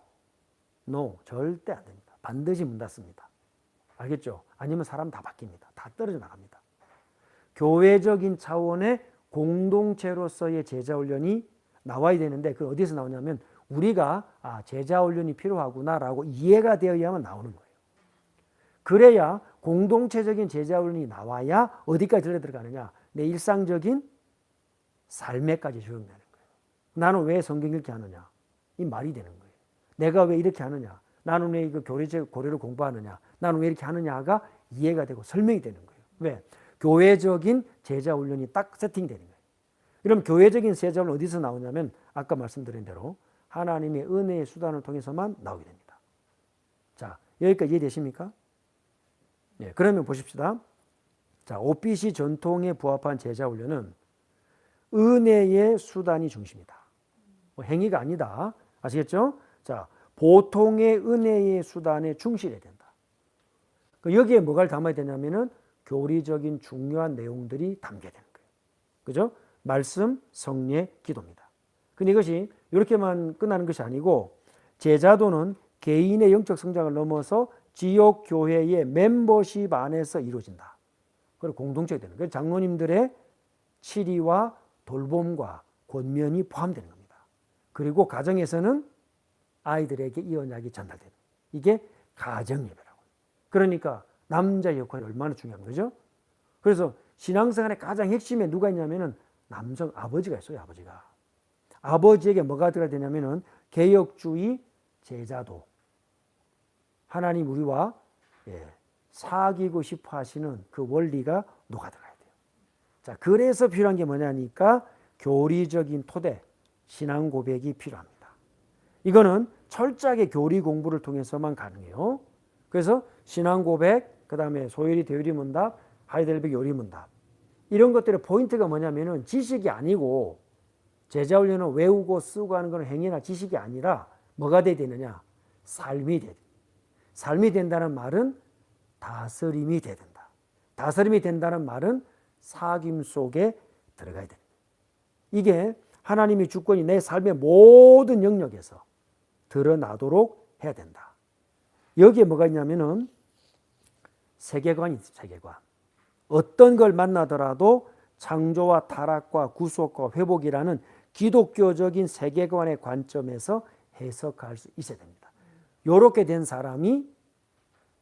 No, 절대 안 됩니다. 반드시 문 닫습니다. 알겠죠? 아니면 사람 다 바뀝니다. 다 떨어져 나갑니다. 교회적인 차원의 공동체로서의 제자훈련이 나와야 되는데 그건 어디서 나오냐면 우리가 제자훈련이 필요하구나라고 이해가 되어야만 나오는 거예요. 그래야 공동체적인 제자훈련이 나와야 어디까지 들어가느냐? 내 일상적인 삶에까지 적용되는 거예요. 나는 왜 성경 읽기 하느냐? 이 말이 되는 거예요. 내가 왜 이렇게 하느냐? 나는 왜 이거 고려를 공부하느냐? 나는 왜 이렇게 하느냐가 이해가 되고 설명이 되는 거예요. 왜? 교회적인 제자훈련이 딱 세팅되는 거예요. 그럼 교회적인 제자훈련 어디서 나오냐면 아까 말씀드린 대로 하나님의 은혜의 수단을 통해서만 나오게 됩니다. 자, 여기까지 이해되십니까? 네, 그러면 보십시다. 자, OPC 전통에 부합한 제자훈련은 은혜의 수단이 중심이다. 행위가 아니다. 아시겠죠? 자, 보통의 은혜의 수단에 충실해야 된다. 여기에 뭐가 담아야 되냐면은 교리적인 중요한 내용들이 담겨야 되는 거예요. 그죠? 말씀, 성례, 기도입니다. 근데 이것이 이렇게만 끝나는 것이 아니고 제자도는 개인의 영적 성장을 넘어서 지역 교회의 멤버십 안에서 이루어진다. 그리고 공동체가 되는 거예요. 장로님들의 치리와 돌봄과 권면이 포함되는 겁니다. 그리고 가정에서는 아이들에게 이 언약이 전달되는 이게 가정예배라고. 그러니까 남자 역할이 얼마나 중요한 거죠. 그래서 신앙생활의 가장 핵심에 누가 있냐면은 남성 아버지가 있어요. 아버지에게 뭐가 들어야 되냐면은 개혁주의 제자도 하나님 우리와 사귀고 싶어 하시는 그 원리가 녹아들어야 돼요. 자, 그래서 필요한 게 뭐냐니까 교리적인 토대, 신앙 고백이 필요합니다. 이거는 철저하게 교리 공부를 통해서만 가능해요. 그래서 신앙 고백, 그 다음에 소요리 대요리 문답, 하이델베르 요리 문답 이런 것들의 포인트가 뭐냐면은 지식이 아니고 제자훈련은 외우고 쓰고 하는 건 행위나 지식이 아니라 뭐가 돼야 되느냐? 삶이 돼야 돼. 삶이 된다는 말은 다스림이 돼야 된다. 다스림이 된다는 말은 사귐 속에 들어가야 된다. 이게 하나님의 주권이 내 삶의 모든 영역에서 드러나도록 해야 된다. 여기에 뭐가 있냐면은 세계관이 있습니다. 세계관. 어떤 걸 만나더라도 창조와 타락과 구속과 회복이라는 기독교적인 세계관의 관점에서 해석할 수 있어야 됩니다. 이렇게 된 사람이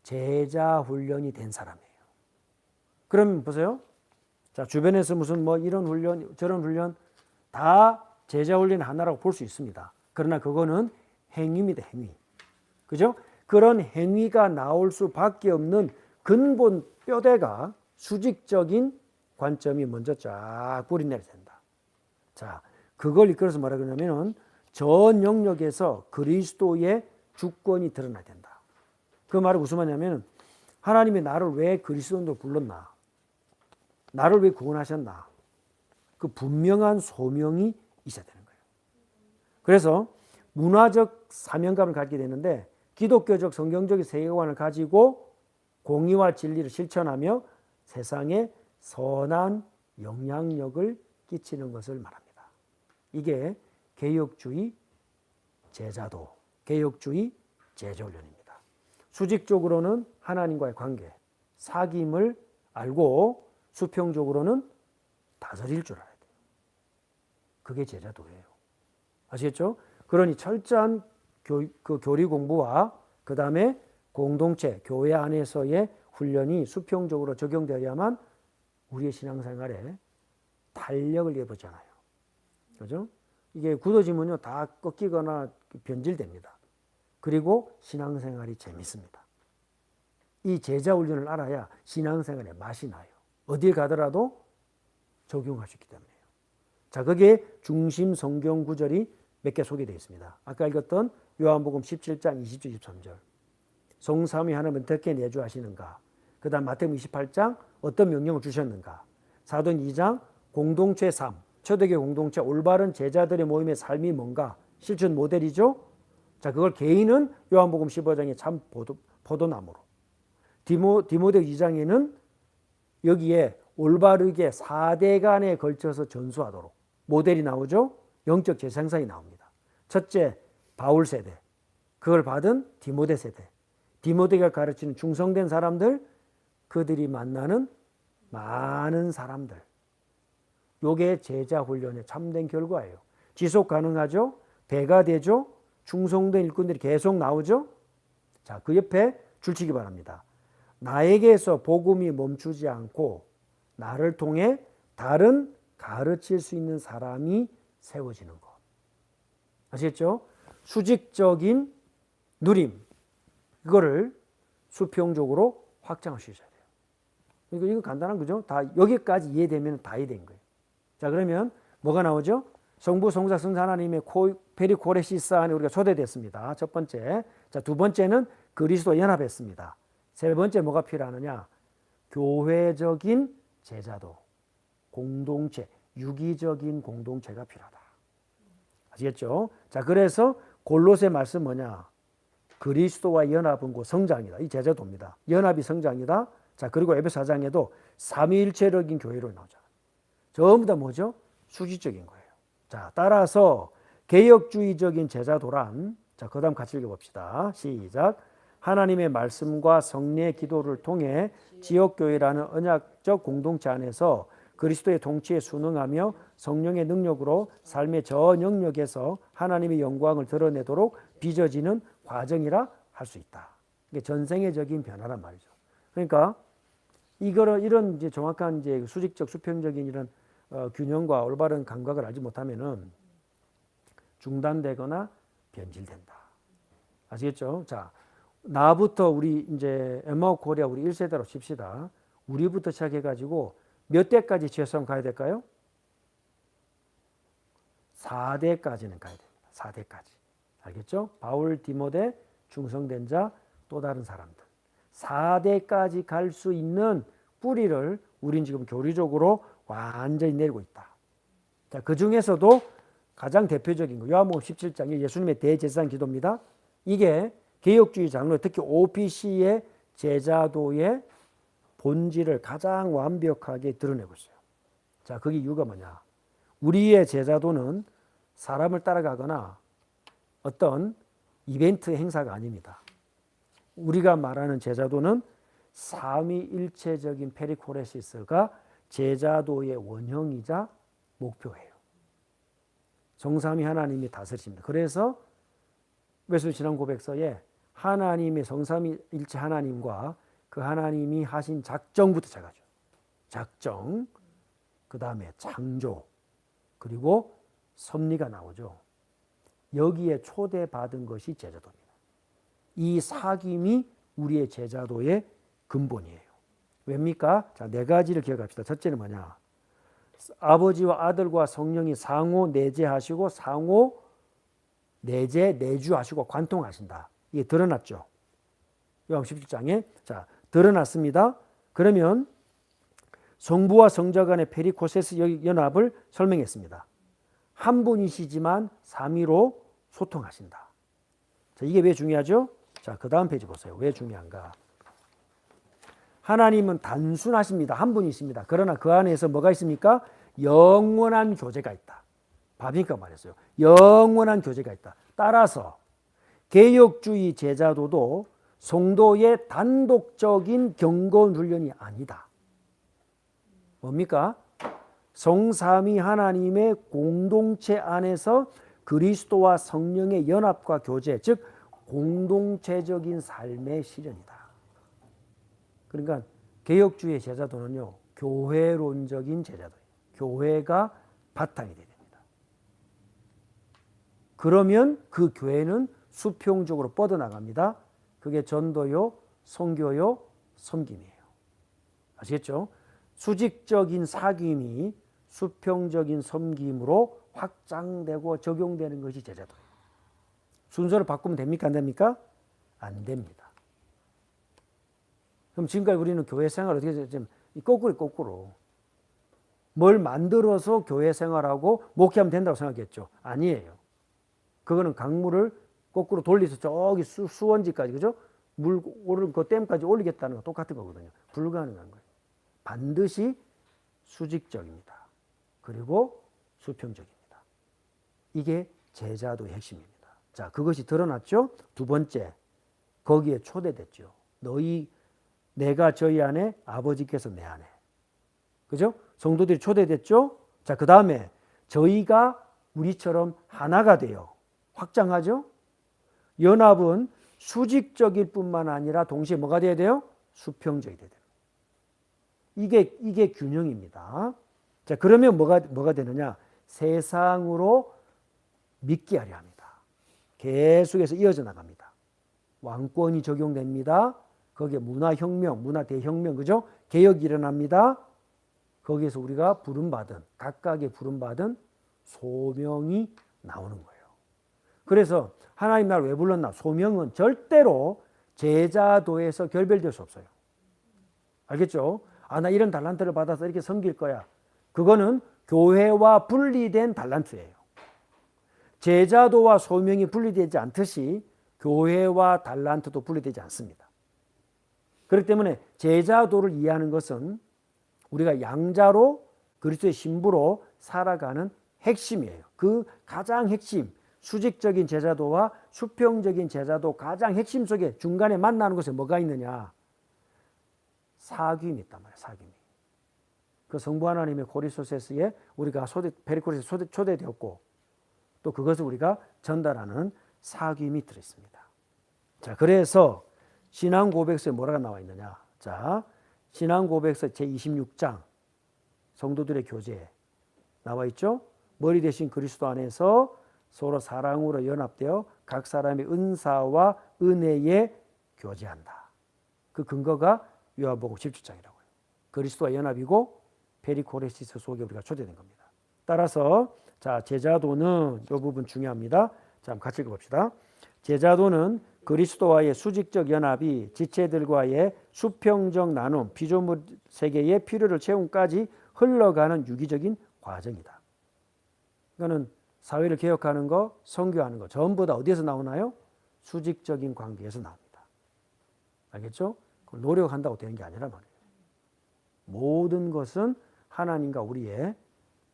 제자 훈련이 된 사람이에요. 그럼 보세요. 자, 주변에서 무슨 뭐 이런 훈련, 저런 훈련 다 제자 훈련 하나라고 볼 수 있습니다. 그러나 그거는 행위입니다. 행위. 그죠? 그런 행위가 나올 수밖에 없는 근본 뼈대가 수직적인 관점이 먼저 쫙 뿌리내려야 된다. 자, 그걸 이끌어서 뭐라 그러냐면은 전 영역에서 그리스도의 주권이 드러나야 된다. 그 말은 무슨 말이냐면 하나님이 나를 왜 그리스도인으로 불렀나? 나를 왜 구원하셨나? 그 분명한 소명이 있어야 되는 거예요. 그래서 문화적 사명감을 갖게 되는데 기독교적 성경적인 세계관을 가지고 공의와 진리를 실천하며 세상에 선한 영향력을 끼치는 것을 말합니다. 이게 개혁주의 제자도, 개혁주의 제자훈련입니다. 수직적으로는 하나님과의 관계, 사귐을 알고 수평적으로는 다스릴 줄 알아야 돼요. 그게 제자도예요. 아시겠죠? 그러니 철저한 교리 공부와 그 다음에 공동체, 교회 안에서의 훈련이 수평적으로 적용되어야만 우리의 신앙생활에 탄력을 내보잖아요. 그죠? 이게 굳어지면요, 다 꺾이거나 변질됩니다. 그리고 신앙생활이 재밌습니다. 이 제자훈련을 알아야 신앙생활에 맛이 나요. 어딜 가더라도 적용할 수 있기 때문에요. 자, 거기에 중심 성경 구절이 몇 개 소개되어 있습니다. 아까 읽었던 요한복음 17장 20절 23절. 성삼위 하나님 어떻게 내주하시는가. 그 다음 마태복음 28장 어떤 명령을 주셨는가. 사도행 2장 공동체 삶, 초대교회 공동체 올바른 제자들의 모임의 삶이 뭔가 실천 모델이죠. 자, 그걸 개인은 요한복음 15장의 참 포도나무로, 디모데 2장에는 여기에 올바르게 4대간에 걸쳐서 전수하도록 모델이 나오죠. 영적 재생산이 나옵니다. 첫째, 바울 세대, 그걸 받은 디모데 세대, 디모데가 가르치는 충성된 사람들, 그들이 만나는 많은 사람들. 요게 제자 훈련의 참된 결과예요. 지속 가능하죠? 배가 되죠? 충성된 일꾼들이 계속 나오죠? 자, 그 옆에 줄치기 바랍니다. 나에게서 복음이 멈추지 않고 나를 통해 다른 가르칠 수 있는 사람이 세워지는 것. 아시겠죠? 수직적인 누림, 이거를 수평적으로 확장할 수 있어야 돼요. 이거 간단한 거죠? 다 여기까지 이해되면 다 이해된 거예요. 자, 그러면 뭐가 나오죠? 성부, 성자, 성자 하나님의 페리코레시스 안에 우리가 초대됐습니다. 첫 번째. 자, 두 번째는 그리스도 연합했습니다. 세 번째 뭐가 필요하느냐? 교회적인 제자도, 공동체, 유기적인 공동체가 필요하다. 아시겠죠? 자, 그래서 골로새 말씀 뭐냐? 그리스도와 연합은 곧 성장이다. 이 제자도입니다. 연합이 성장이다. 자, 그리고 에베소 4장에도 삼위일체적인 교회로 나오잖아요. 전부 다 뭐죠? 수직적인 거예요. 자, 따라서 개혁주의적인 제자도란, 자, 그 다음 같이 읽어봅시다. 시작. 하나님의 말씀과 성례의 기도를 통해 지역교회라는 언약적 공동체 안에서 그리스도의 통치에 순응하며 성령의 능력으로 삶의 전 영역에서 하나님의 영광을 드러내도록 빚어지는 과정이라 할 수 있다. 이게 전생애적인 변화란 말이죠. 그러니까 이런 이제 정확한 이제 수직적 수평적인 이런 균형과 올바른 감각을 알지 못하면은 중단되거나 변질된다. 아시겠죠? 자, 나부터 우리 이제 엠마오 코리아 우리 1세대로 칩시다. 우리부터 시작해가지고 몇 대까지 최소한 가야 될까요? 4대까지는 가야 됩니다. 4대까지. 알겠죠? 바울, 디모데, 충성된 자, 또 다른 사람들. 4대까지 갈 수 있는 뿌리를 우린 지금 교리적으로 완전히 내리고 있다. 자, 그 중에서도 가장 대표적인 거, 요한복음 17장의 예수님의 대제사장 기도입니다. 이게 개혁주의 장로, 특히 OPC의 제자도의 본질을 가장 완벽하게 드러내고 있어요. 자, 그게 이유가 뭐냐? 우리의 제자도는 사람을 따라가거나 어떤 이벤트 행사가 아닙니다. 우리가 말하는 제자도는 삼위일체적인 페리코레시스가 제자도의 원형이자 목표예요. 정삼위 하나님이 다스리십니다. 그래서 웨슬리 신앙 고백서에 하나님의 성삼위일체 하나님과 그 하나님이 하신 작정부터 시작하죠. 작정, 그 다음에 창조, 그리고 섭리가 나오죠. 여기에 초대받은 것이 제자도입니다. 이 사귐이 우리의 제자도의 근본이에요. 왜입니까? 자, 네 가지를 기억합시다. 첫째는 뭐냐? 아버지와 아들과 성령이 상호 내재하시고 상호 내재, 내주하시고 관통하신다. 이게 드러났죠. 요한복음 17장에. 자, 드러났습니다. 그러면 성부와 성자 간의 페리코세스 연합을 설명했습니다. 한 분이시지만 삼위로 소통하신다. 자, 이게 왜 중요하죠? 자, 그 다음 페이지 보세요. 왜 중요한가? 하나님은 단순하십니다. 한 분이십니다. 그러나 그 안에서 뭐가 있습니까? 영원한 교제가 있다. 바비니까 말했어요. 영원한 교제가 있다. 따라서 개혁주의 제자도도 성도의 단독적인 경건 훈련이 아니다. 뭡니까? 성삼위 하나님의 공동체 안에서 그리스도와 성령의 연합과 교제, 즉 공동체적인 삶의 실현이다. 그러니까 개혁주의 제자도는요, 교회론적인 제자도예요. 교회가 바탕이 돼야 됩니다. 그러면 그 교회는 수평적으로 뻗어나갑니다. 그게 전도요, 선교요, 섬김이에요. 아시겠죠? 수직적인 사귐이 수평적인 섬김으로 확장되고 적용되는 것이 제자도예요. 순서를 바꾸면 됩니까? 안 됩니까? 안 됩니다. 그럼 지금까지 우리는 교회 생활을 어떻게 했죠? 거꾸로. 뭘 만들어서 교회 생활하고 목회하면 된다고 생각했죠. 아니에요. 그거는 강물을 거꾸로 돌려서 저기 수원지까지, 그죠? 물 오른 그 댐까지 올리겠다는 거 똑같은 거거든요. 불가능한 거예요. 반드시 수직적입니다. 그리고 수평적입니다. 이게 제자도의 핵심입니다. 자, 그것이 드러났죠? 두 번째, 거기에 초대됐죠. 내가 저희 안에, 아버지께서 내 안에. 그죠? 성도들이 초대됐죠? 자, 그 다음에 저희가 우리처럼 하나가 돼요. 확장하죠? 연합은 수직적일 뿐만 아니라 동시에 뭐가 돼야 돼요? 수평적이 돼야 돼요. 이게 균형입니다. 자, 그러면 뭐가 되느냐? 세상으로 믿게 하려 합니다. 계속해서 이어져 나갑니다. 왕권이 적용됩니다. 거기에 문화혁명, 문화대혁명, 그죠? 개혁이 일어납니다. 거기에서 우리가 각각의 부름받은 소명이 나오는 거예요. 그래서 하나님 나라를 왜 불렀나? 소명은 절대로 제자도에서 결별될 수 없어요. 알겠죠? 나 이런 달란트를 받아서 이렇게 섬길 거야. 그거는 교회와 분리된 달란트예요. 제자도와 소명이 분리되지 않듯이 교회와 달란트도 분리되지 않습니다. 그렇기 때문에 제자도를 이해하는 것은 우리가 양자로 그리스도의 신부로 살아가는 핵심이에요. 그 가장 핵심, 수직적인 제자도와 수평적인 제자도 가장 핵심 속에 중간에 만나는 곳에 뭐가 있느냐? 사귐이 있단 말이에요. 사귐이. 그 성부 하나님의 코리소세스에 우리가 페리코리스 초대되었고 또 그것을 우리가 전달하는 사귐이 들어있습니다. 자, 그래서 신앙 고백서에 뭐라고 나와 있느냐? 자, 신앙 고백서 제26장 성도들의 교제에 나와 있죠? 머리 대신 그리스도 안에서 서로 사랑으로 연합되어 각 사람의 은사와 은혜에 교제한다. 그 근거가 요한복음 17장이라고요. 그리스도와 연합이고 페리코레시스 속에 우리가 초대된 겁니다. 따라서 자, 제자도는 이 부분 중요합니다. 자, 같이 읽어봅시다. 제자도는 그리스도와의 수직적 연합이 지체들과의 수평적 나눔, 피조물 세계의 필요를 채움까지 흘러가는 유기적인 과정이다. 이거는 사회를 개혁하는 거, 선교하는 거 전부 다 어디에서 나오나요? 수직적인 관계에서 나옵니다. 알겠죠? 그걸 노력한다고 되는 게 아니란 말이에요. 모든 것은 하나님과 우리의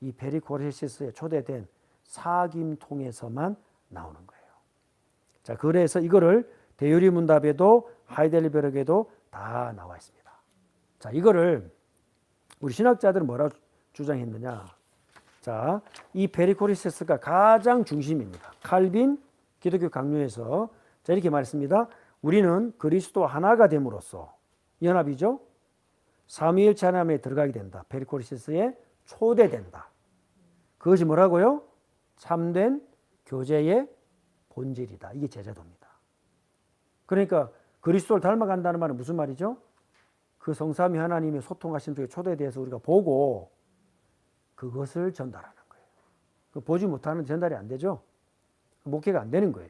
이 페리코레시스에 초대된 사귐 통해서만 나오는 거예요. 자, 그래서 이거를 대유리 문답에도 하이델베르크에도 다 나와 있습니다. 자, 이거를 우리 신학자들은 뭐라고 주장했느냐? 자, 이 페리코레시스가 가장 중심입니다. 칼빈 기독교 강요에서 자, 이렇게 말했습니다. 우리는 그리스도 하나가 됨으로써 연합이죠. 삼위일체 하나님에 들어가게 된다. 페리코레시스에 초대된다. 그것이 뭐라고요? 참된 교제의 본질이다. 이게 제자도입니다. 그러니까 그리스도를 닮아간다는 말은 무슨 말이죠? 그 성삼위 하나님의 소통하신 쪽에 초대돼서 우리가 보고 그것을 전달하는 거예요. 보지 못하는 전달이 안 되죠? 목회가 안 되는 거예요.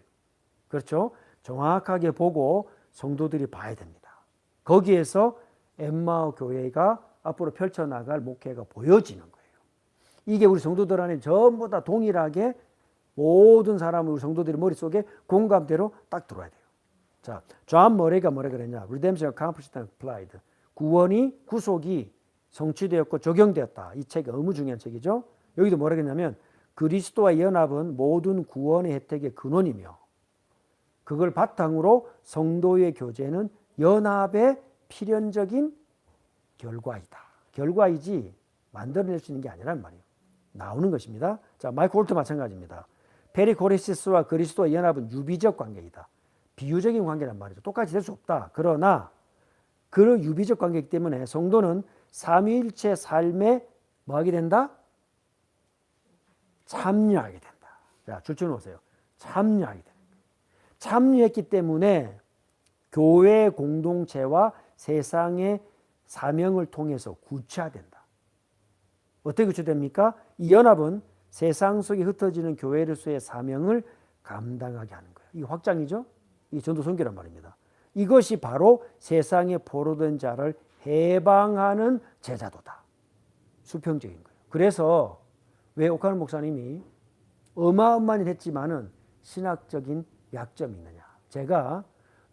그렇죠? 정확하게 보고 성도들이 봐야 됩니다. 거기에서 엠마오 교회가 앞으로 펼쳐나갈 목회가 보여지는 거예요. 이게 우리 성도들 안에 전부 다 동일하게 모든 사람은 우리 성도들의 머릿속에 공감대로 딱 들어와야 돼요. 자, 존 머레이가 뭐라 그랬냐? Redemption Accomplished and Applied. 구속이 성취되었고 적용되었다. 이 책이 너무 중요한 책이죠. 여기도 뭐라 그랬냐면 그리스도와 연합은 모든 구원의 혜택의 근원이며 그걸 바탕으로 성도의 교제는 연합의 필연적인 결과이다. 결과이지 만들어낼 수 있는 게 아니란 말이에요. 나오는 것입니다. 자, 마이크 홀트 마찬가지입니다. 페리코레시스와 그리스도의 연합은 유비적 관계이다. 비유적인 관계란 말이죠. 똑같이 될 수 없다. 그러나 그 유비적 관계이기 때문에 성도는 삼위일체 삶에 뭐하게 된다? 참여하게 된다. 자, 줄쳐 놓으세요. 참여하게 된다. 참여했기 때문에 교회 공동체와 세상의 사명을 통해서 구체화된다. 어떻게 구체됩니까? 이 연합은 세상 속에 흩어지는 교회로서의 사명을 감당하게 하는 거예요. 이게 확장이죠? 이게 전도 선교란 말입니다. 이것이 바로 세상에 포로된 자를 해방하는 제자도다. 수평적인 거예요. 그래서 왜 오카노 목사님이 어마어마한 했지만은 신학적인 약점이 있느냐. 제가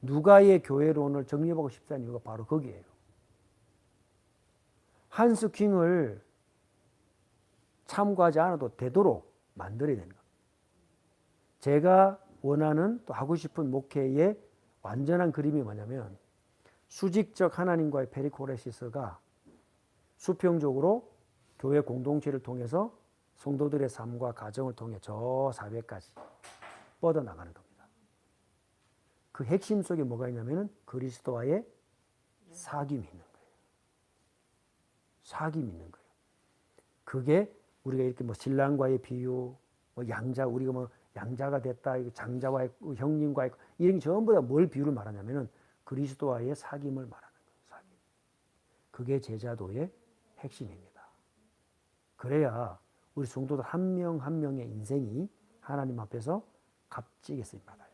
누가의 교회론을 정립하고 싶다는 이유가 바로 거기에요. 한스 킹을 참고하지 않아도 되도록 만들어야 되는 겁니다. 제가 원하는 또 하고 싶은 목회의 완전한 그림이 뭐냐면 수직적 하나님과의 페리코레시스가 수평적으로 교회 공동체를 통해서 성도들의 삶과 가정을 통해 저 사회까지 뻗어나가는 겁니다. 그 핵심 속에 뭐가 있냐면 그리스도와의 사귐이 있는 거예요. 사귐이 있는 거예요. 그게 우리가 이렇게 뭐 신랑과의 비유, 뭐 양자, 우리가 뭐 양자가 됐다, 장자와의 형님과의 이런 게 전부 다 뭘 비유를 말하냐면은 그리스도와의 사귐을 말하는 거예요. 사귐. 그게 제자도의 핵심입니다. 그래야 우리 성도들 한 명 한 명의 인생이 하나님 앞에서 값지게 쓰임 받아요.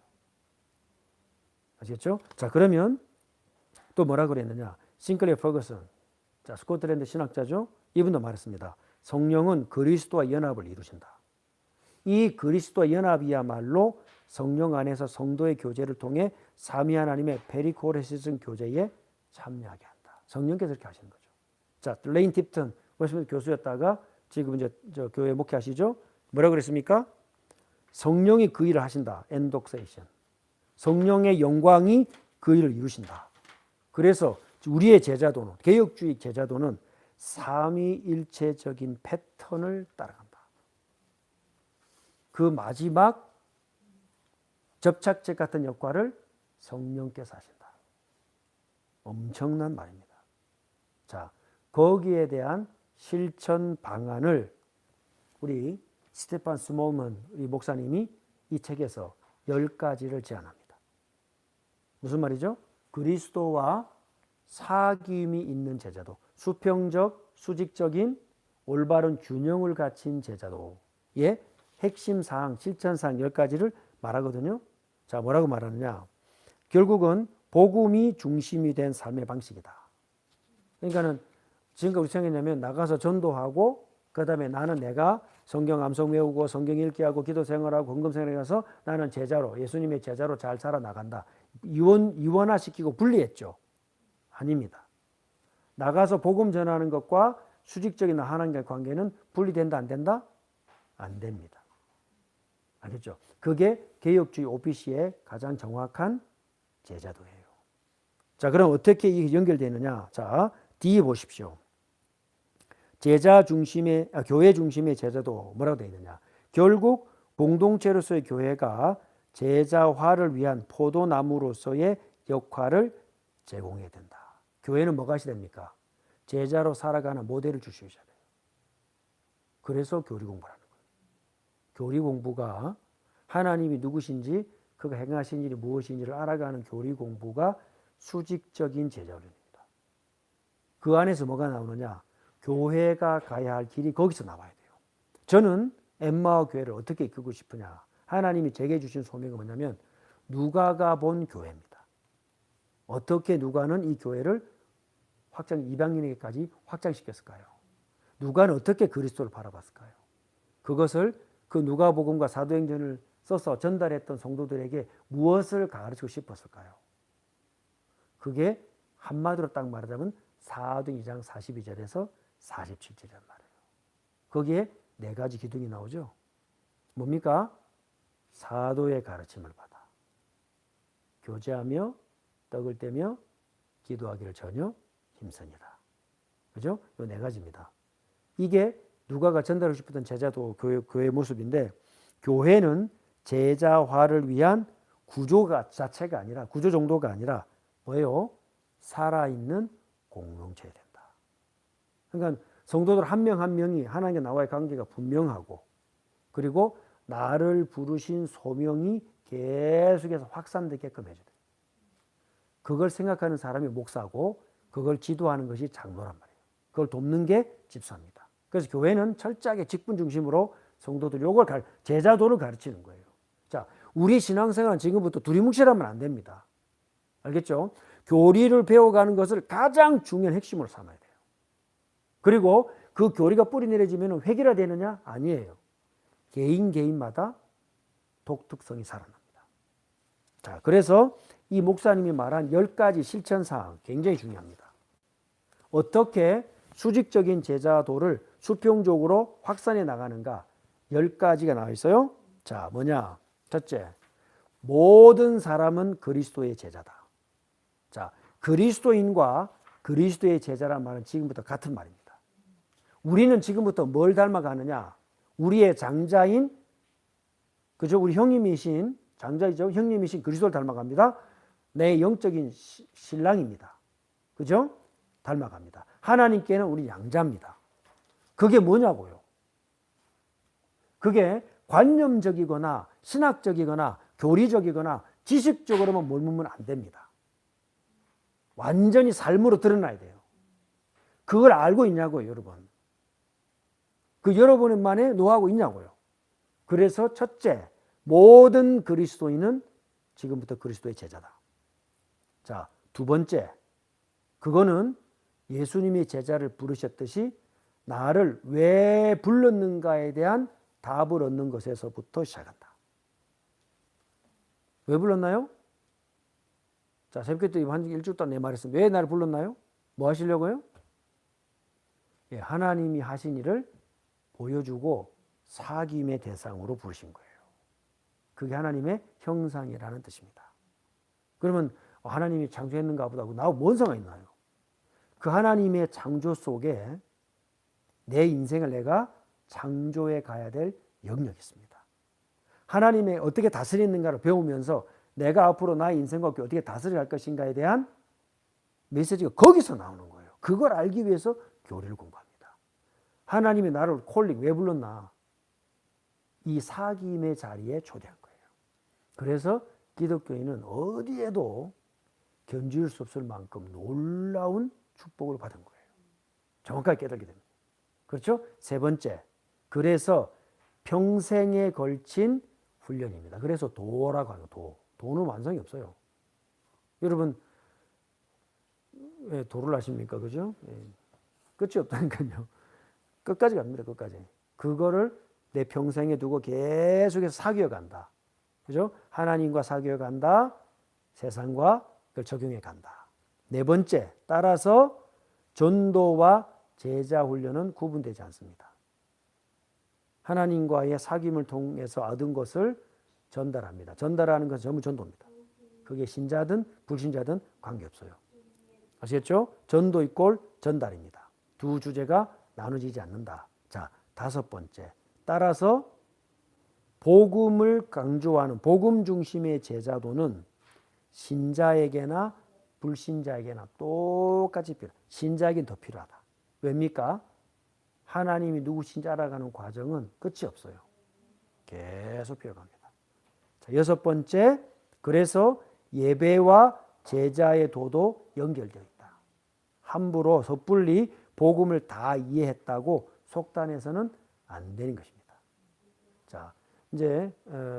아시겠죠? 자, 그러면 또 뭐라 그랬느냐? 싱클레어 퍼거슨, 자, 스코틀랜드 신학자죠. 이분도 말했습니다. 성령은 그리스도와 연합을 이루신다. 이 그리스도와 연합이야말로 성령 안에서 성도의 교제를 통해 삼위 하나님의 페리코레시즘 교제에 참여하게 한다. 성령께서 이렇게 하시는 거죠. 자, 레인 팁튼 웨스트민스터 교수였다가 지금 이제 저 교회 목회하시죠. 뭐라 그랬습니까? 성령이 그 일을 하신다. 엔독세이션. 성령의 영광이 그 일을 이루신다. 그래서 우리의 제자도는, 개혁주의 제자도는 삼위일체적인 패턴을 따라간다. 그 마지막 접착제 같은 역할을 성령께서 하신다. 엄청난 말입니다. 자, 거기에 대한 실천 방안을 우리 스테판 스몰먼 우리 목사님이 이 책에서 10가지를 제안합니다. 무슨 말이죠? 그리스도와 사귐이 있는 제자도, 수평적, 수직적인 올바른 균형을 갖춘 제자도의 핵심 사항, 실천 사항 10가지를 말하거든요. 자, 뭐라고 말하느냐? 결국은 복음이 중심이 된 삶의 방식이다. 그러니까는 지금까지 우리 생각했냐면 나가서 전도하고 그다음에 나는 내가 성경 암송 외우고 성경 읽기 하고 기도 생활하고 헌금 생활에 가서 나는 제자로 예수님의 제자로 잘 살아나간다. 이원화시키고 분리했죠. 아닙니다. 나가서 복음 전하는 것과 수직적인 하나님과의 관계는 분리된다 안 된다? 안 됩니다. 알겠죠? 그게 개혁주의 OPC의 가장 정확한 제자도예요. 자, 그럼 어떻게 이게 연결되느냐? 자, D 보십시오. 제자 중심의 교회 중심의 제자도 뭐라고 되어 있느냐? 결국 공동체로서의 교회가 제자화를 위한 포도나무로서의 역할을 제공해야 된다. 교회는 뭐가 하셔야 됩니까? 제자로 살아가는 모델을 주셔야 돼요. 그래서 교리 공부를 하는 거예요. 교리 공부가 하나님이 누구신지 그가 행하신 일이 무엇인지를 알아가는 교리 공부가 수직적인 제자훈련입니다. 그 안에서 뭐가 나오느냐? 교회가 가야 할 길이 거기서 나와야 돼요. 저는 엠마오 교회를 어떻게 이끌고 싶으냐? 하나님이 제게 주신 소명이 뭐냐면 누가가 본 교회입니다. 어떻게 누가는 이 교회를 확장 200년에게까지 확장시켰을까요? 누가는 어떻게 그리스도를 바라봤을까요? 그것을 그 누가복음과 사도행전을 써서 전달했던 성도들에게 무엇을 가르치고 싶었을까요? 그게 한마디로 딱 말하자면 사도행 2장 42절에서 47절이란 말이에요. 거기에 4가지 기둥이 나오죠. 뭡니까? 사도의 가르침을 받아 교제하며 떡을 떼며 기도하기를 전혀 힘쓰니라. 그죠? 이 4가지입니다. 이게 누가가 전달하고 싶었던 제자도 교회의 모습인데 교회는 제자화를 위한 구조가 자체가 아니라 구조 정도가 아니라 뭐예요? 살아있는 공동체가 된다. 그러니까 성도들 한 명 한 명이 하나님과 나와의 관계가 분명하고 그리고 나를 부르신 소명이 계속해서 확산되게끔 해줘야 돼요. 그걸 생각하는 사람이 목사고 그걸 지도하는 것이 장로란 말이에요. 그걸 돕는 게 집사입니다. 그래서 교회는 철저하게 직분 중심으로 성도들 요걸 제자도를 가르치는 거예요. 자, 우리 신앙생활은 지금부터 두리뭉실하면 안 됩니다. 알겠죠? 교리를 배워가는 것을 가장 중요한 핵심으로 삼아야 돼요. 그리고 그 교리가 뿌리 내려지면 획일화되느냐? 아니에요. 개인마다 독특성이 살아납니다. 자, 그래서 이 목사님이 말한 10가지 실천사항 굉장히 중요합니다. 어떻게 수직적인 제자도를 수평적으로 확산해 나가는가 10가지가 나와 있어요. 자, 뭐냐? 첫째, 모든 사람은 그리스도의 제자다. 자, 그리스도인과 그리스도의 제자란 말은 지금부터 같은 말입니다. 우리는 지금부터 뭘 닮아가느냐? 우리의 장자인, 그죠? 우리 형님이신, 장자이죠? 형님이신 그리스도를 닮아갑니다. 내 영적인 신랑입니다. 그죠? 닮아갑니다. 하나님께는 우리 양자입니다. 그게 뭐냐고요? 그게 관념적이거나 신학적이거나 교리적이거나 지식적으로만 몰면 안 됩니다. 완전히 삶으로 드러나야 돼요. 그걸 알고 있냐고요, 여러분. 그 여러분만의 노하고 있냐고요. 그래서 첫째, 모든 그리스도인은 지금부터 그리스도의 제자다. 자, 두 번째, 그거는 예수님이 제자를 부르셨듯이 나를 왜 불렀는가에 대한 답을 얻는 것에서부터 시작한다. 왜 불렀나요? 자, 새벽 때 한 일주일 동안 내 말했습니다. 왜 나를 불렀나요? 뭐 하시려고요? 예, 하나님이 하신 일을 보여주고 사귐의 대상으로 부르신 거예요. 그게 하나님의 형상이라는 뜻입니다. 그러면 하나님이 창조했는가 보다 나하고 뭔 상관이 있나요? 그 하나님의 창조 속에 내 인생을 내가 창조해 가야 될 영역이 있습니다. 하나님의 어떻게 다스리는가를 배우면서 내가 앞으로 나의 인생과 어떻게 다스려 갈 것인가에 대한 메시지가 거기서 나오는 거예요. 그걸 알기 위해서 교리를 공부합니다. 하나님이 나를 콜링 왜 불렀나? 이 사귐의 자리에 초대한 거예요. 그래서 기독교인은 어디에도 견줄 수 없을 만큼 놀라운 축복을 받은 거예요. 정확하게 깨닫게 됩니다. 그렇죠? 세 번째, 그래서 평생에 걸친 훈련입니다. 그래서 도라고 하는 도. 도는 완성이 없어요. 여러분 왜 도를 아십니까? 그죠? 끝이 없다니까요. 끝까지 갑니다. 끝까지. 그거를 내 평생에 두고 계속해서 사귀어 간다. 그죠? 하나님과 사귀어 간다. 세상과 그걸 적용해 간다. 네 번째, 따라서 전도와 제자 훈련은 구분되지 않습니다. 하나님과의 사귐을 통해서 얻은 것을 전달합니다. 전달하는 것은 전부 전도입니다. 그게 신자든 불신자든 관계없어요. 아시겠죠? 전도 이꼴 전달입니다. 두 주제가 나누어지지 않는다. 자, 다섯 번째. 따라서 복음을 강조하는 복음 중심의 제자도는 신자에게나 불신자에게나 똑같이 필요하다. 신자에게는 더 필요하다. 왜입니까? 하나님이 누구신지 알아가는 과정은 끝이 없어요. 계속 필요합니다. 자, 여섯 번째, 그래서 예배와 제자의 도도 연결되어 있다. 함부로 섣불리 복음을 다 이해했다고 속단해서는 안 되는 것입니다. 자, 이제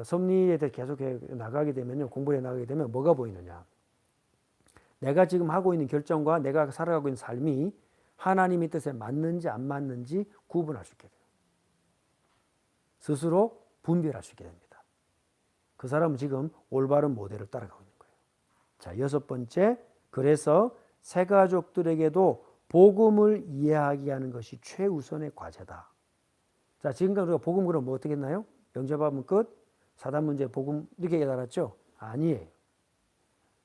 섭리에 대해 계속 나가게 되면요, 공부해 나가게 되면 뭐가 보이느냐? 내가 지금 하고 있는 결정과 내가 살아가고 있는 삶이 하나님의 뜻에 맞는지 안 맞는지 구분할 수 있게 돼요. 스스로 분별할 수 있게 됩니다. 그 사람은 지금 올바른 모델을 따라가고 있는 거예요. 자, 여섯 번째, 그래서 새 가족들에게도 복음을 이해하게 하는 것이 최우선의 과제다. 자, 지금까지 우리가 복음 그럼 뭐 어떻게 했나요? 영접하면 끝? 사단 문제 복음 이렇게 깨달았죠? 아니에요.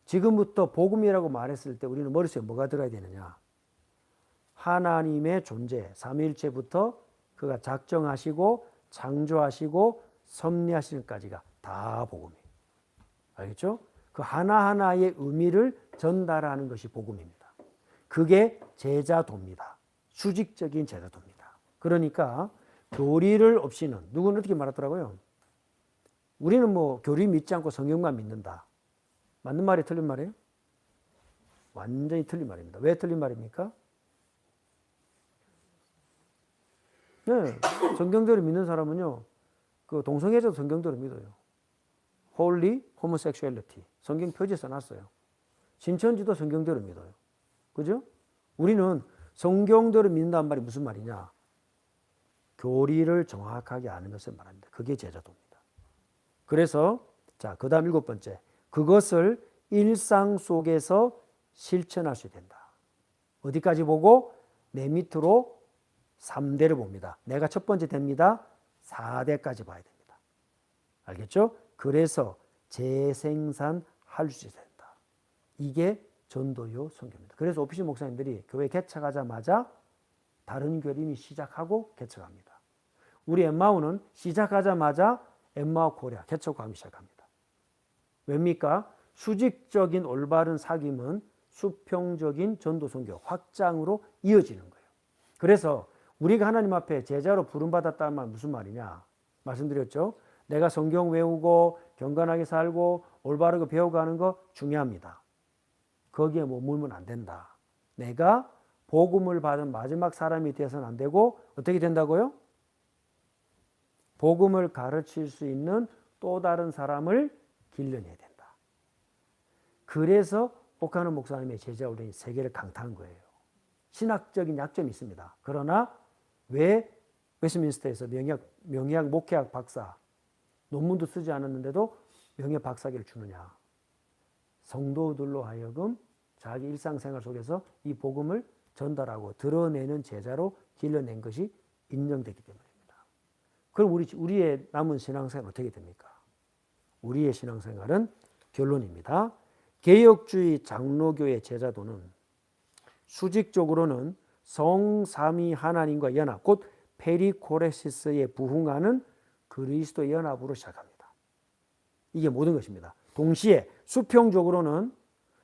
지금부터 복음이라고 말했을 때 우리는 머릿속에 뭐가 들어야 되느냐? 하나님의 존재, 삼위일체부터 그가 작정하시고 창조하시고 섭리하시는까지가 다 복음이에요. 알겠죠? 그 하나하나의 의미를 전달하는 것이 복음입니다. 그게 제자도입니다. 수직적인 제자도입니다. 그러니까 교리를 없이는 누구는 어떻게 말하더라고요? 우리는 뭐 교리 믿지 않고 성경만 믿는다. 맞는 말이 틀린 말이에요? 완전히 틀린 말입니다. 왜 틀린 말입니까? 네, 성경대로 믿는 사람은요, 그 동성애자도 성경대로 믿어요. Holy Homosexuality. 성경 표지에 써놨어요. 신천지도 성경대로 믿어요. 그죠? 우리는 성경대로 믿는다는 말이 무슨 말이냐? 교리를 정확하게 아는 것을 말합니다. 그게 제자도입니다. 그래서, 자, 그 다음 일곱 번째. 그것을 일상 속에서 실천할 수 된다. 어디까지 보고? 내 밑으로 3대를 봅니다. 내가 첫 번째 됩니다. 4대까지 봐야 됩니다. 알겠죠? 그래서 재생산할 수 된다. 이게 전도요 선교입니다. 그래서 오피시 목사님들이 교회 개척하자마자 다른 교림이 시작하고 개척합니다. 우리 엠마오는 시작하자마자 엠마오 코리아 개척하기 시작합니다. 왜입니까? 수직적인 올바른 사귐은 수평적인 전도 선교 확장으로 이어지는 거예요. 그래서 우리가 하나님 앞에 제자로 부름받았다는 말 무슨 말이냐 말씀드렸죠. 내가 성경 외우고 경건하게 살고 올바르게 배워가는 거 중요합니다. 거기에 머물면 안 된다. 내가 복음을 받은 마지막 사람이 되어서는 안 되고 어떻게 된다고요? 복음을 가르칠 수 있는 또 다른 사람을 길러내야 된다. 그래서 옥하는 목사님의 제자 훈련이 세계를 강타한 거예요. 신학적인 약점이 있습니다. 그러나 왜 웨스트민스터에서 명예학 목회학 박사 논문도 쓰지 않았는데도 명예 박사기를 주느냐? 성도들로 하여금 자기 일상생활 속에서 이 복음을 전달하고 드러내는 제자로 길러낸 것이 인정되기 때문입니다. 그럼 우리의 남은 신앙생활은 어떻게 됩니까? 우리의 신앙생활은 결론입니다. 개혁주의 장로교의 제자도는 수직적으로는 성삼위 하나님과 연합, 곧 페리코레시스에 부응하는 그리스도 연합으로 시작합니다. 이게 모든 것입니다. 동시에 수평적으로는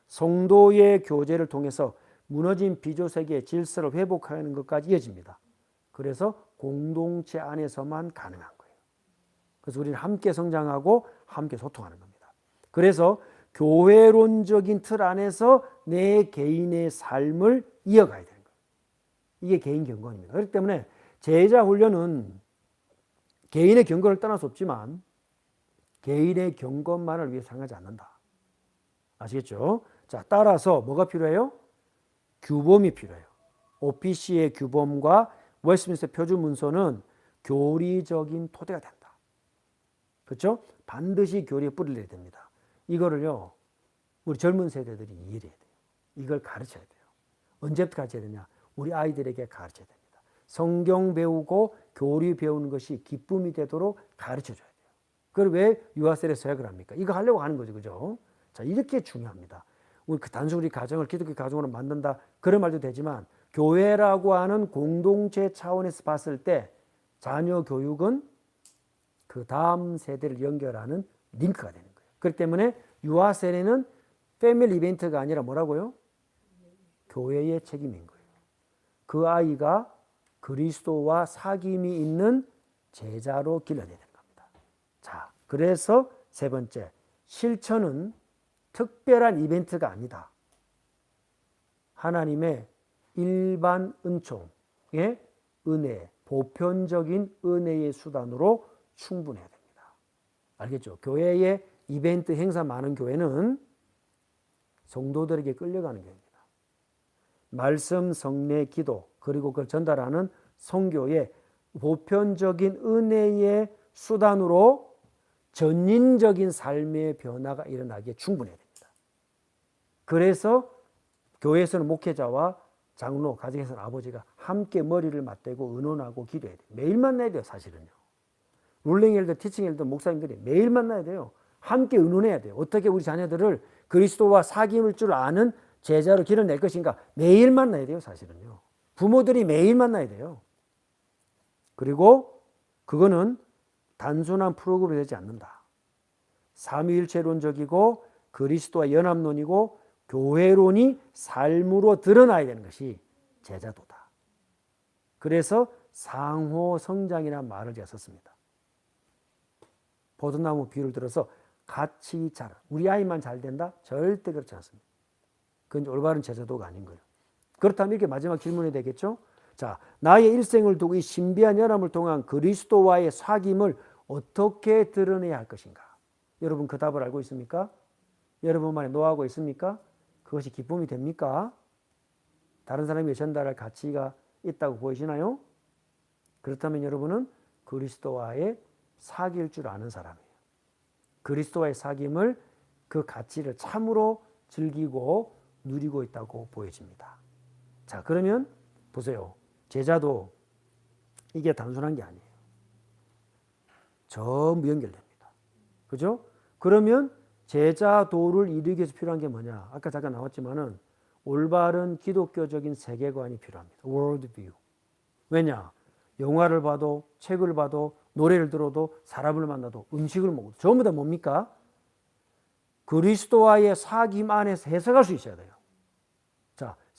성도의 교제를 통해서 무너진 비조세계의 질서를 회복하는 것까지 이어집니다. 그래서 공동체 안에서만 가능한 거예요. 그래서 우리는 함께 성장하고 함께 소통하는 겁니다. 그래서 교회론적인 틀 안에서 내 개인의 삶을 이어가야 되는 거예요. 이게 개인 경건입니다. 그렇기 때문에 제자 훈련은 개인의 경건을 떠날 수 없지만 개인의 경건만을 위해서 행하지 않는다. 아시겠죠? 자, 따라서 뭐가 필요해요? 규범이 필요해요. OPC의 규범과 웨스트민스터 표준 문서는 교리적인 토대가 된다. 그렇죠? 반드시 교리에 뿌리를 내야 됩니다. 이거를요, 우리 젊은 세대들이 이해해야 돼요. 이걸 가르쳐야 돼요. 언제부터 가르쳐야 되냐? 우리 아이들에게 가르쳐야 됩니다. 성경 배우고 교리 배우는 것이 기쁨이 되도록 가르쳐줘야 돼요. 그걸 왜 유아셀에 서약을 합니까? 이거 하려고 하는 거죠. 그죠? 자, 이렇게 중요합니다. 우리 단순히 우리 가정을 기독교 가정으로 만든다 그런 말도 되지만 교회라고 하는 공동체 차원에서 봤을 때 자녀 교육은 그 다음 세대를 연결하는 링크가 되는 거예요. 그렇기 때문에 유아 세례는 패밀리 이벤트가 아니라 뭐라고요? 교회의 책임인 거예요. 그 아이가 그리스도와 사귐이 있는 제자로 길러내는 겁니다. 자, 그래서 세 번째, 실천은 특별한 이벤트가 아니다. 하나님의 일반 은총의 은혜, 보편적인 은혜의 수단으로 충분해야 됩니다. 알겠죠? 교회의 이벤트 행사 많은 교회는 성도들에게 끌려가는 교회입니다. 말씀, 성례, 기도, 그리고 그걸 전달하는 선교의 보편적인 은혜의 수단으로 전인적인 삶의 변화가 일어나기에 충분해야 됩니다. 그래서 교회에서는 목회자와 장로, 가정에서는 아버지가 함께 머리를 맞대고 의논하고 기도해야 돼요. 매일 만나야 돼요, 사실은요. 룰링 엘더, 티칭 엘더, 목사님들이 매일 만나야 돼요. 함께 의논해야 돼요. 어떻게 우리 자녀들을 그리스도와 사귐을 줄 아는 제자로 길러낼 것인가 매일 만나야 돼요, 사실은요. 부모들이 매일 만나야 돼요. 그리고 그거는 단순한 프로그램이 되지 않는다. 삼위일체론적이고 그리스도와 연합론이고 교회론이 삶으로 드러나야 되는 것이 제자도다. 그래서 상호 성장이라는 말을 제가 썼습니다. 포도나무 비유를 들어서 같이 자라. 우리 아이만 잘 된다? 절대 그렇지 않습니다. 그건 올바른 제자도가 아닌 거예요. 그렇다면 이렇게 마지막 질문이 되겠죠? 자, 나의 일생을 두고 이 신비한 연합을 통한 그리스도와의 사귐을 어떻게 드러내야 할 것인가? 여러분 그 답을 알고 있습니까? 여러분만의 노하우가 있습니까? 그것이 기쁨이 됩니까? 다른 사람이 전달할 가치가 있다고 보이시나요? 그렇다면 여러분은 그리스도와의 사귐일 줄 아는 사람이에요. 그리스도와의 사귐을 그 가치를 참으로 즐기고 누리고 있다고 보여집니다. 자, 그러면 보세요. 제자도 이게 단순한 게 아니에요. 전부 연결됩니다. 그죠? 그러면 제자도를 이루기 위해서 필요한 게 뭐냐? 아까 잠깐 나왔지만은 올바른 기독교적인 세계관이 필요합니다. world view. 왜냐? 영화를 봐도 책을 봐도 노래를 들어도 사람을 만나도 음식을 먹어도 전부 다 뭡니까? 그리스도와의 사귐 안에서 해석할 수 있어야 돼요.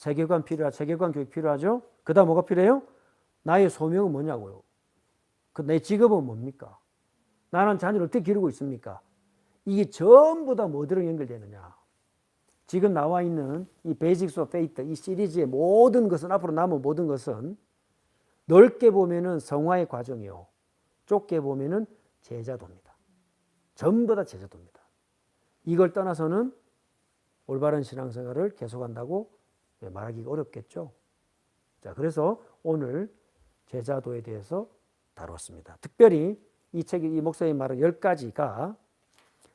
세계관 필요하죠. 세계관 교육 필요하죠. 그 다음 뭐가 필요해요? 나의 소명은 뭐냐고요. 내 직업은 뭡니까? 나는 자녀를 어떻게 기르고 있습니까? 이게 전부 다 뭐들랑 연결되느냐. 지금 나와 있는 이 베이직스 오브 페이트 이 시리즈의 모든 것은 앞으로 남은 모든 것은 넓게 보면은 성화의 과정이요. 좁게 보면은 제자도입니다. 전부 다 제자도입니다. 이걸 떠나서는 올바른 신앙생활을 계속한다고 말하기가 어렵겠죠. 자, 그래서 오늘 제자도에 대해서 다뤘습니다. 특별히 이 책이 이 목사님 말한 10가지가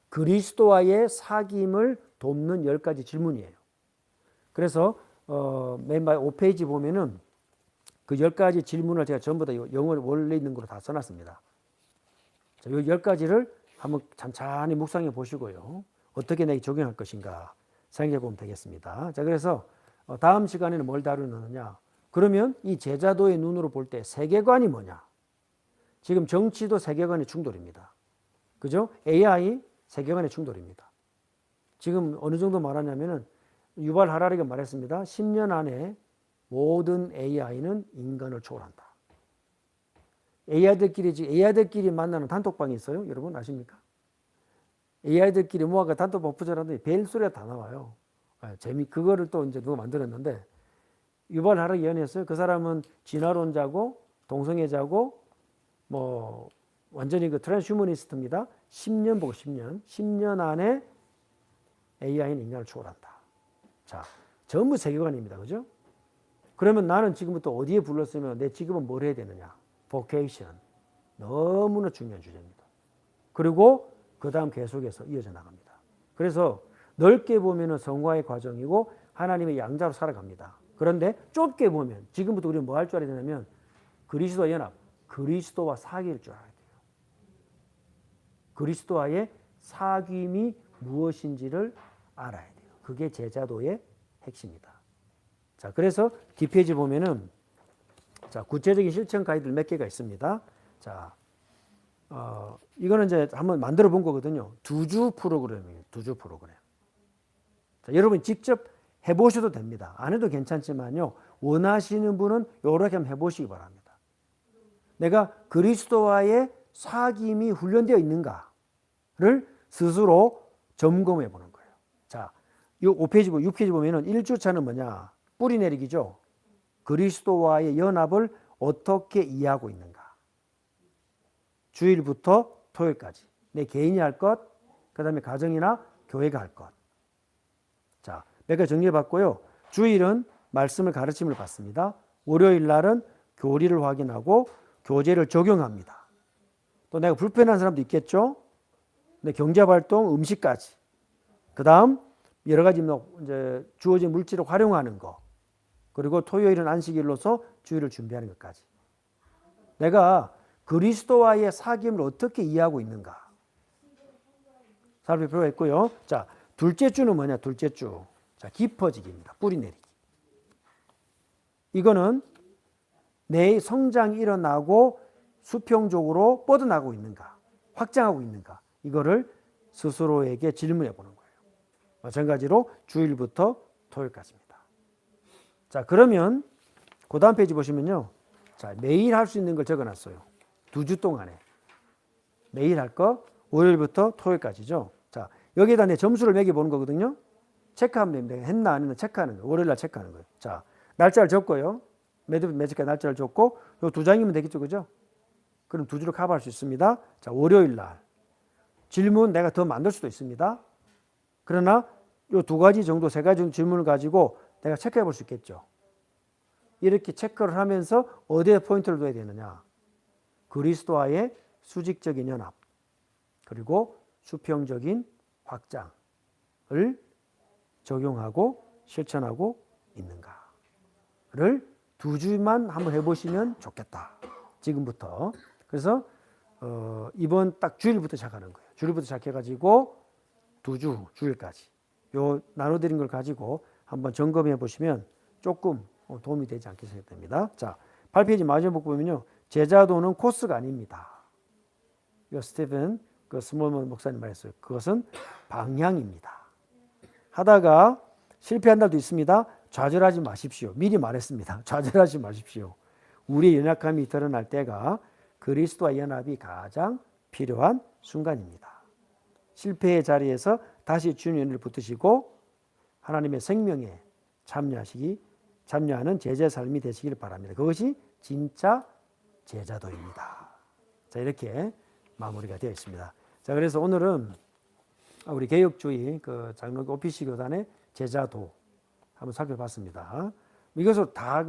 그리스도와의 사귐을 돕는 10가지 질문이에요. 그래서 맨 마지막 5페이지 보면은 그 10가지 질문을 제가 전부 다 영어 원래 있는 거로 다 써놨습니다. 자, 이 10가지를 한번 찬찬히 묵상해 보시고요. 어떻게 내게 적용할 것인가 생각해 보면 되겠습니다. 자, 그래서 다음 시간에는 뭘 다루느냐. 그러면 이 제자도의 눈으로 볼 때 세계관이 뭐냐. 지금 정치도 세계관의 충돌입니다. 그죠? AI 세계관의 충돌입니다. 지금 어느 정도 말하냐면은 유발 하라리가 말했습니다. 10년 안에 모든 AI는 인간을 초월한다. AI들끼리 만나는 단톡방이 있어요. 여러분 아십니까? AI들끼리 모아가 단톡방 부자라는데 벨소리가 다 나와요. 그거를 또 이제 누가 만들었는데 유발 하라리 연애했어요. 그 사람은 진화론자고 동성애자고 뭐 완전히 그 트랜스휴머니스트입니다. 10년 보고 10년 안에 AI는 인간을 초월한다. 자, 전부 세계관입니다. 그죠? 그러면 나는 지금부터 어디에 불렀으면 내 직업은 뭘 해야 되느냐? vocation. 너무나 중요한 주제입니다. 그리고 그 다음 계속해서 이어져 나갑니다. 그래서 넓게 보면은 성화의 과정이고 하나님의 양자로 살아갑니다. 그런데 좁게 보면 지금부터 우리는 뭐 할 줄 알아야 되냐면 그리스도와 연합, 그리스도와 사귐일 줄 알아야 돼요. 그리스도와의 사귐이 무엇인지를 알아야 돼요. 그게 제자도의 핵심이다. 자, 그래서 뒷페이지 보면은 자, 구체적인 실천 가이드 몇 개가 있습니다. 자, 이거는 이제 한번 만들어 본 거거든요. 2주 프로그램이에요. 2주 프로그램. 자, 여러분 직접 해보셔도 됩니다. 안 해도 괜찮지만요. 원하시는 분은 이렇게 한번 해보시기 바랍니다. 내가 그리스도와의 사귐이 훈련되어 있는가를 스스로 점검해 보는 거예요. 자, 이 5페이지, 6페이지 보면은 1주차는 뭐냐? 뿌리 내리기죠. 그리스도와의 연합을 어떻게 이해하고 있는가? 주일부터 토요일까지. 내 개인이 할 것, 그 다음에 가정이나 교회가 할 것. 자, 몇 가지 정리해 봤고요. 주일은 말씀을 가르침을 받습니다. 월요일 날은 교리를 확인하고 교재를 적용합니다. 또 내가 불편한 사람도 있겠죠? 근데 경제활동, 음식까지. 그 다음, 여러 가지 이제 주어진 물질을 활용하는 거. 그리고 토요일은 안식일로서 주일을 준비하는 것까지. 내가 그리스도와의 사귐을 어떻게 이해하고 있는가 살필 필요가 있고요. 자, 둘째 주는 뭐냐? 둘째 주. 자, 깊어지기입니다. 뿌리 내리기. 이거는 내 성장이 일어나고 수평적으로 뻗어나가고 있는가? 확장하고 있는가? 이거를 스스로에게 질문해 보는 거예요. 마찬가지로 주일부터 토요일까지입니다. 자, 그러면 그 다음 페이지 보시면요. 자, 매일 할 수 있는 걸 적어놨어요. 2주 동안에. 매일 할 거 월요일부터 토요일까지죠. 자, 여기에다 내 점수를 매겨보는 거거든요. 체크하면 됩니다. 했나 안 했나 체크하는 거예요. 월요일 날 체크하는 거예요. 자, 날짜를 적고요. 매주까지 날짜를 적고 요 2장이면 되겠죠. 그죠? 그럼 2주를 커버할 수 있습니다. 자, 월요일 날. 질문 내가 더 만들 수도 있습니다. 그러나 요 2가지 정도, 3가지 정도 질문을 가지고 내가 체크해 볼 수 있겠죠. 이렇게 체크를 하면서 어디에 포인트를 둬야 되느냐. 그리스도와의 수직적인 연합, 그리고 수평적인 확장을 적용하고 실천하고 있는가를 2주만 한번 해보시면 좋겠다. 지금부터. 그래서 이번 딱 주일부터 시작하는 거예요. 주일부터 시작해가지고 2주, 주일까지. 요 나눠드린 걸 가지고 한번 점검해 보시면 조금 도움이 되지 않겠 생각됩니다. 자, 8페이지 마지막 보면요. 제자도는 코스가 아닙니다. 이거 스티븐 그 스몰먼 목사님 말했어요. 그것은 방향입니다. 하다가 실패한 날도 있습니다. 좌절하지 마십시오. 미리 말했습니다. 좌절하지 마십시오. 우리의 연약함이 드러날 때가 그리스도와 연합이 가장 필요한 순간입니다. 실패의 자리에서 다시 주님의 은혜를 붙드시고 하나님의 생명에 참여하는 제자 삶이 되시길 바랍니다. 그것이 진짜 제자도입니다. 자, 이렇게 마무리가 되어 있습니다. 자, 그래서 오늘은 우리 개혁주의 그 장로교 오피시 교단의 제자도 한번 살펴봤습니다. 이것을 다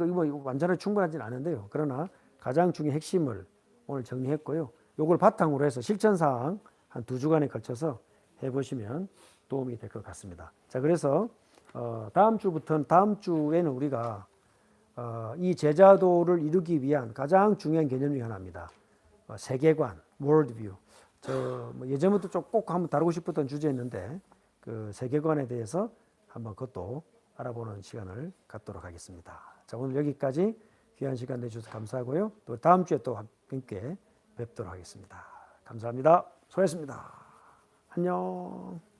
완전히 충분하지는 않은데요. 그러나 가장 중요한 핵심을 오늘 정리했고요. 이걸 바탕으로 해서 실천사항 한 2주간에 걸쳐서 해보시면 도움이 될 것 같습니다. 자, 그래서 다음 주에는 우리가 이 제자도를 이루기 위한 가장 중요한 개념 중에 하나입니다. 세계관, worldview. 예전부터 좀 꼭 한번 다루고 싶었던 주제였는데 그 세계관에 대해서 한번 그것도 알아보는 시간을 갖도록 하겠습니다. 자, 오늘 여기까지 귀한 시간 내주셔서 감사하고요. 또 다음 주에 또 함께 뵙도록 하겠습니다. 감사합니다. 수고하셨습니다. 안녕.